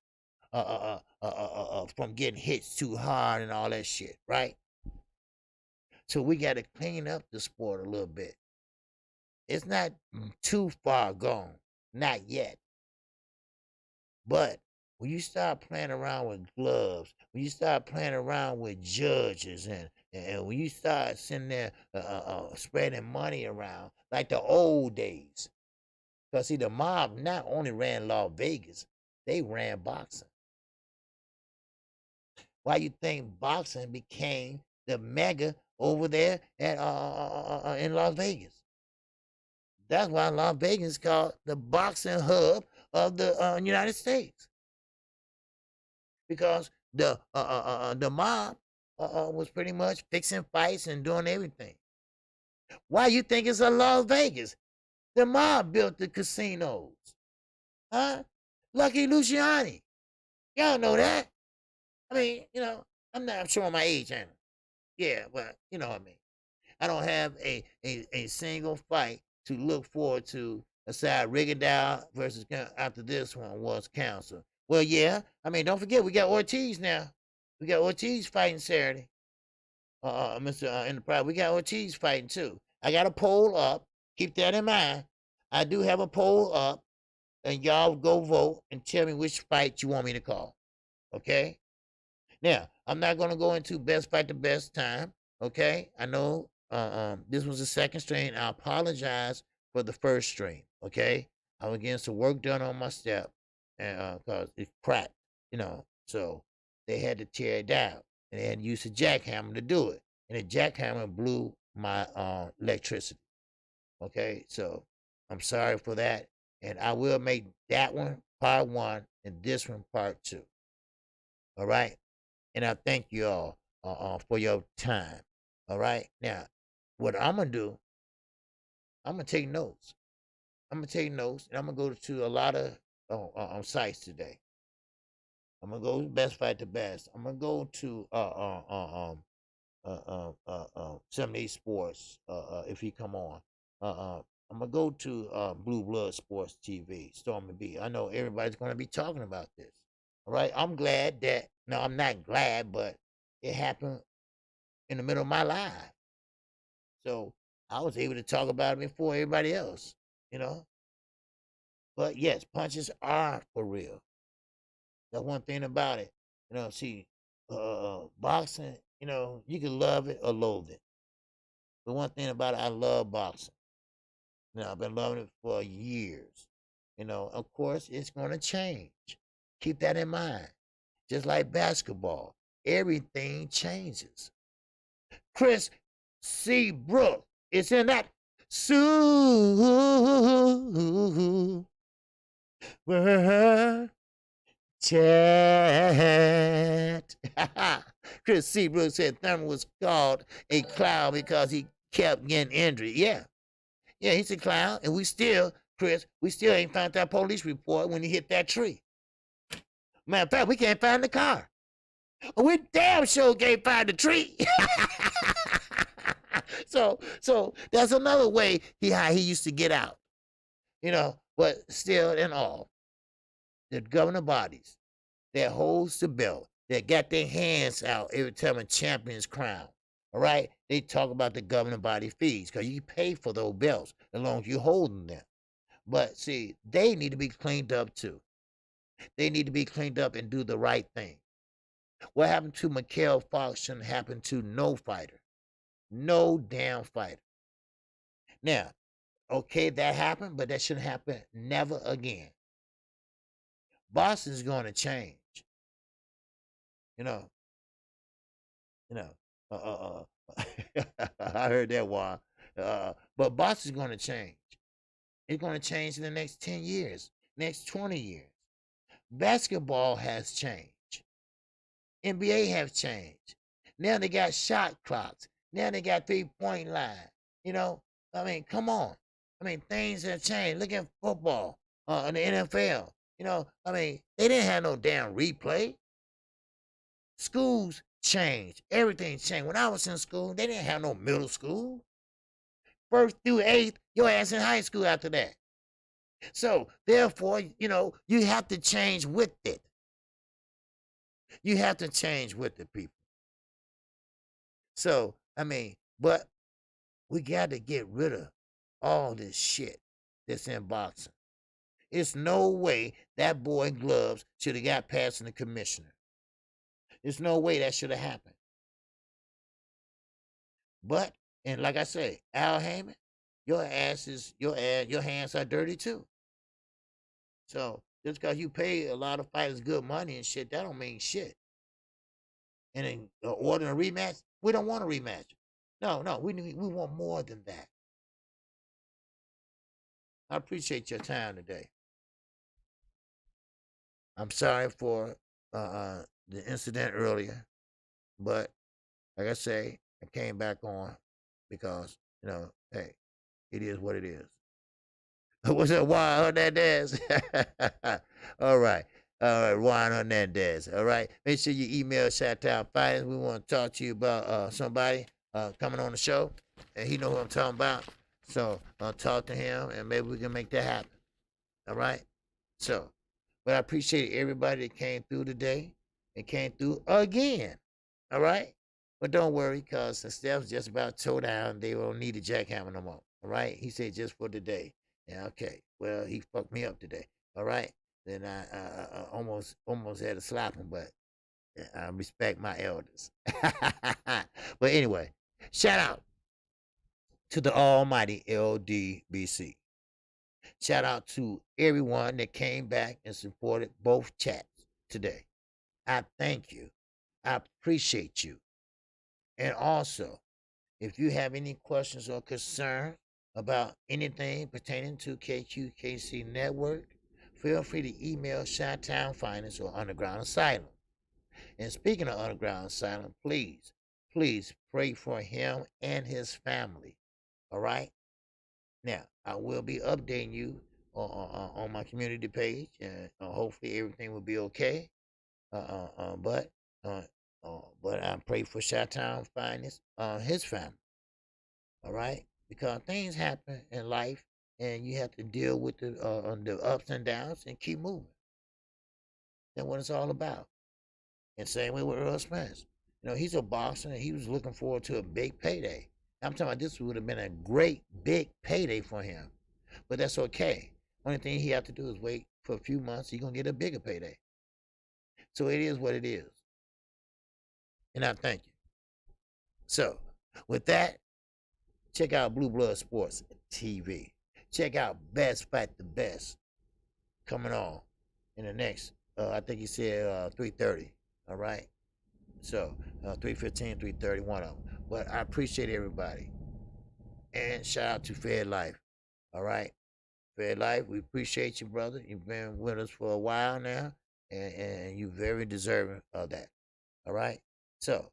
from getting hits too hard and all that shit, right? So we got to clean up the sport a little bit. It's not too far gone, not yet. But when you start playing around with gloves, when you start playing around with judges, and when you start sitting there spreading money around like the old days, because see, the mob not only ran Las Vegas, they ran boxing. Why you think boxing became the mega over there at in Las Vegas? That's why Las Vegas is called the boxing hub of the United States, because the mob was pretty much fixing fights and doing everything. Why you think it's a Las Vegas? The mob built the casinos, huh? Lucky Luciani, y'all know that. I mean, I'm showing my age, ain't I? Yeah, but you know what I mean. I don't have a single fight to look forward to aside Rigondeaux versus after this one was canceled. Well, yeah. I mean, don't forget we got Ortiz now. We got Ortiz fighting Saturday. Mr. Enterprise, we got Ortiz fighting too. I got a poll up. Keep that in mind. I do have a poll up, and y'all go vote and tell me which fight you want me to call. Okay. Now, I'm not going to go into best fight the best time. Okay. I know this was the second stream. I apologize for the first stream. Okay. I was getting some work done on my step, and because it cracked, so they had to tear it down, and they had to use a jackhammer to do it. And the jackhammer blew my electricity. Okay. So I'm sorry for that. And I will make that one part one and this one part two. All right. And I thank you all for your time. All right. Now, what I'm gonna do, I'm gonna take notes. I'm gonna take notes, and I'm gonna go to a lot of sites today. I'm gonna go best fight the best. I'm gonna go to 78 Sports if he come on. I'm gonna go to Blue Blood Sports TV, Stormy B. I know everybody's gonna be talking about this. All right. I'm glad that. No, I'm not glad, but it happened in the middle of my life. So I was able to talk about it before everybody else, you know. But yes, punches are for real. That's one thing about it. See, boxing, you can love it or loathe it. But one thing about it, I love boxing. I've been loving it for years. Of course, it's going to change. Keep that in mind. Just like basketball, everything changes. Chris C. Brooks is in that super chat. Chris C. Brooks said Thurman was called a clown because he kept getting injured. Yeah, he's a clown, and we still ain't found that police report when he hit that tree. Matter of fact, we can't find the car. We damn sure can't find the tree. So that's another way how he used to get out. But still in all, the governing bodies that holds the belt, that got their hands out every time a champion's crowned, All right? They talk about the governing body fees because you pay for those belts as long as you're holding them. But see, they need to be cleaned up too. They need to be cleaned up and do the right thing. What happened to Mikhail Fox shouldn't happen to no fighter. No damn fighter. Now, okay, that happened, but that shouldn't happen never again. Boston's going to change. You know, you know. I heard that one. But Boston's going to change. It's going to change in the next 10 years, next 20 years. Basketball has changed. NBA have changed. Now they got shot clocks. Now they got 3-point line. You know, I mean, come on. I mean, things have changed. Look at football in the NFL. You know, I mean, they didn't have no damn replay. Schools changed. Everything changed. When I was in school, they didn't have no middle school. 1st through 8th, your ass in high school after that. So, therefore, you know, you have to change with it. You have to change with the people. So, I mean, but we got to get rid of all this shit that's in boxing. It's no way that boy Gloves should have got past the commissioner. There's no way that should have happened. But, and like I say, Al Heyman, your hands are dirty too. So just because you pay a lot of fighters good money and shit, that don't mean shit. And then ordering a rematch, we don't want a rematch. No, we want more than that. I appreciate your time today. I'm sorry for the incident earlier, but like I say, I came back on because, you know, hey, it is what it is. What's up, Juan Hernandez? All right. All right, Juan Hernandez. All right. Make sure you email Chi-Town Fighters. We want to talk to you about somebody coming on the show, and he know who I'm talking about. So I'll talk to him, and maybe we can make that happen. All right? So, but I appreciate everybody that came through today and came through again. All right? But don't worry, because the Steph's just about tore down. They don't need a jackhammer no more. All right? He said just for today. Yeah, okay. Well, he fucked me up today. All right? Then I almost had to slap him, but I respect my elders. But anyway, shout out to the almighty LDBC. Shout out to everyone that came back and supported both chats today. I thank you. I appreciate you. And also, if you have any questions or concerns about anything pertaining to KQKC Network, feel free to email Chi-Town Finance or Underground Asylum. And speaking of Underground Asylum, please pray for him and his family. All right? Now, I will be updating you on my community page, and hopefully everything will be okay. But I pray for Chi-Town Finance, his family. All right? Because things happen in life, and you have to deal with the ups and downs and keep moving. That's what it's all about. And same way with Earl Spence. You know, he's a boxer, and he was looking forward to a big payday. I'm talking about this would have been a great big payday for him. But that's okay. Only thing he have to do is wait for a few months. He's going to get a bigger payday. So it is what it is. And I thank you. So, with that, check out Blue Blood Sports TV. Check out Best Fight the Best coming on in the next, I think he said 3:30. All right? So, 3:15, 3:30, one of them. But I appreciate everybody. And shout out to Fed Life. All right? Fed Life, we appreciate you, brother. You've been with us for a while now, and you're very deserving of that. All right? So,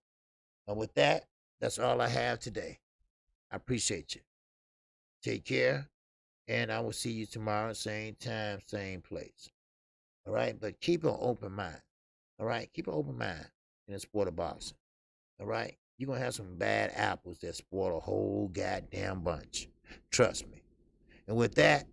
with that, that's all I have today. I appreciate you. Take care, and I will see you tomorrow, same time, same place. All right? But keep an open mind. All right? Keep an open mind in the sport of boxing. All right? You're going to have some bad apples that spoil a whole goddamn bunch. Trust me. And with that,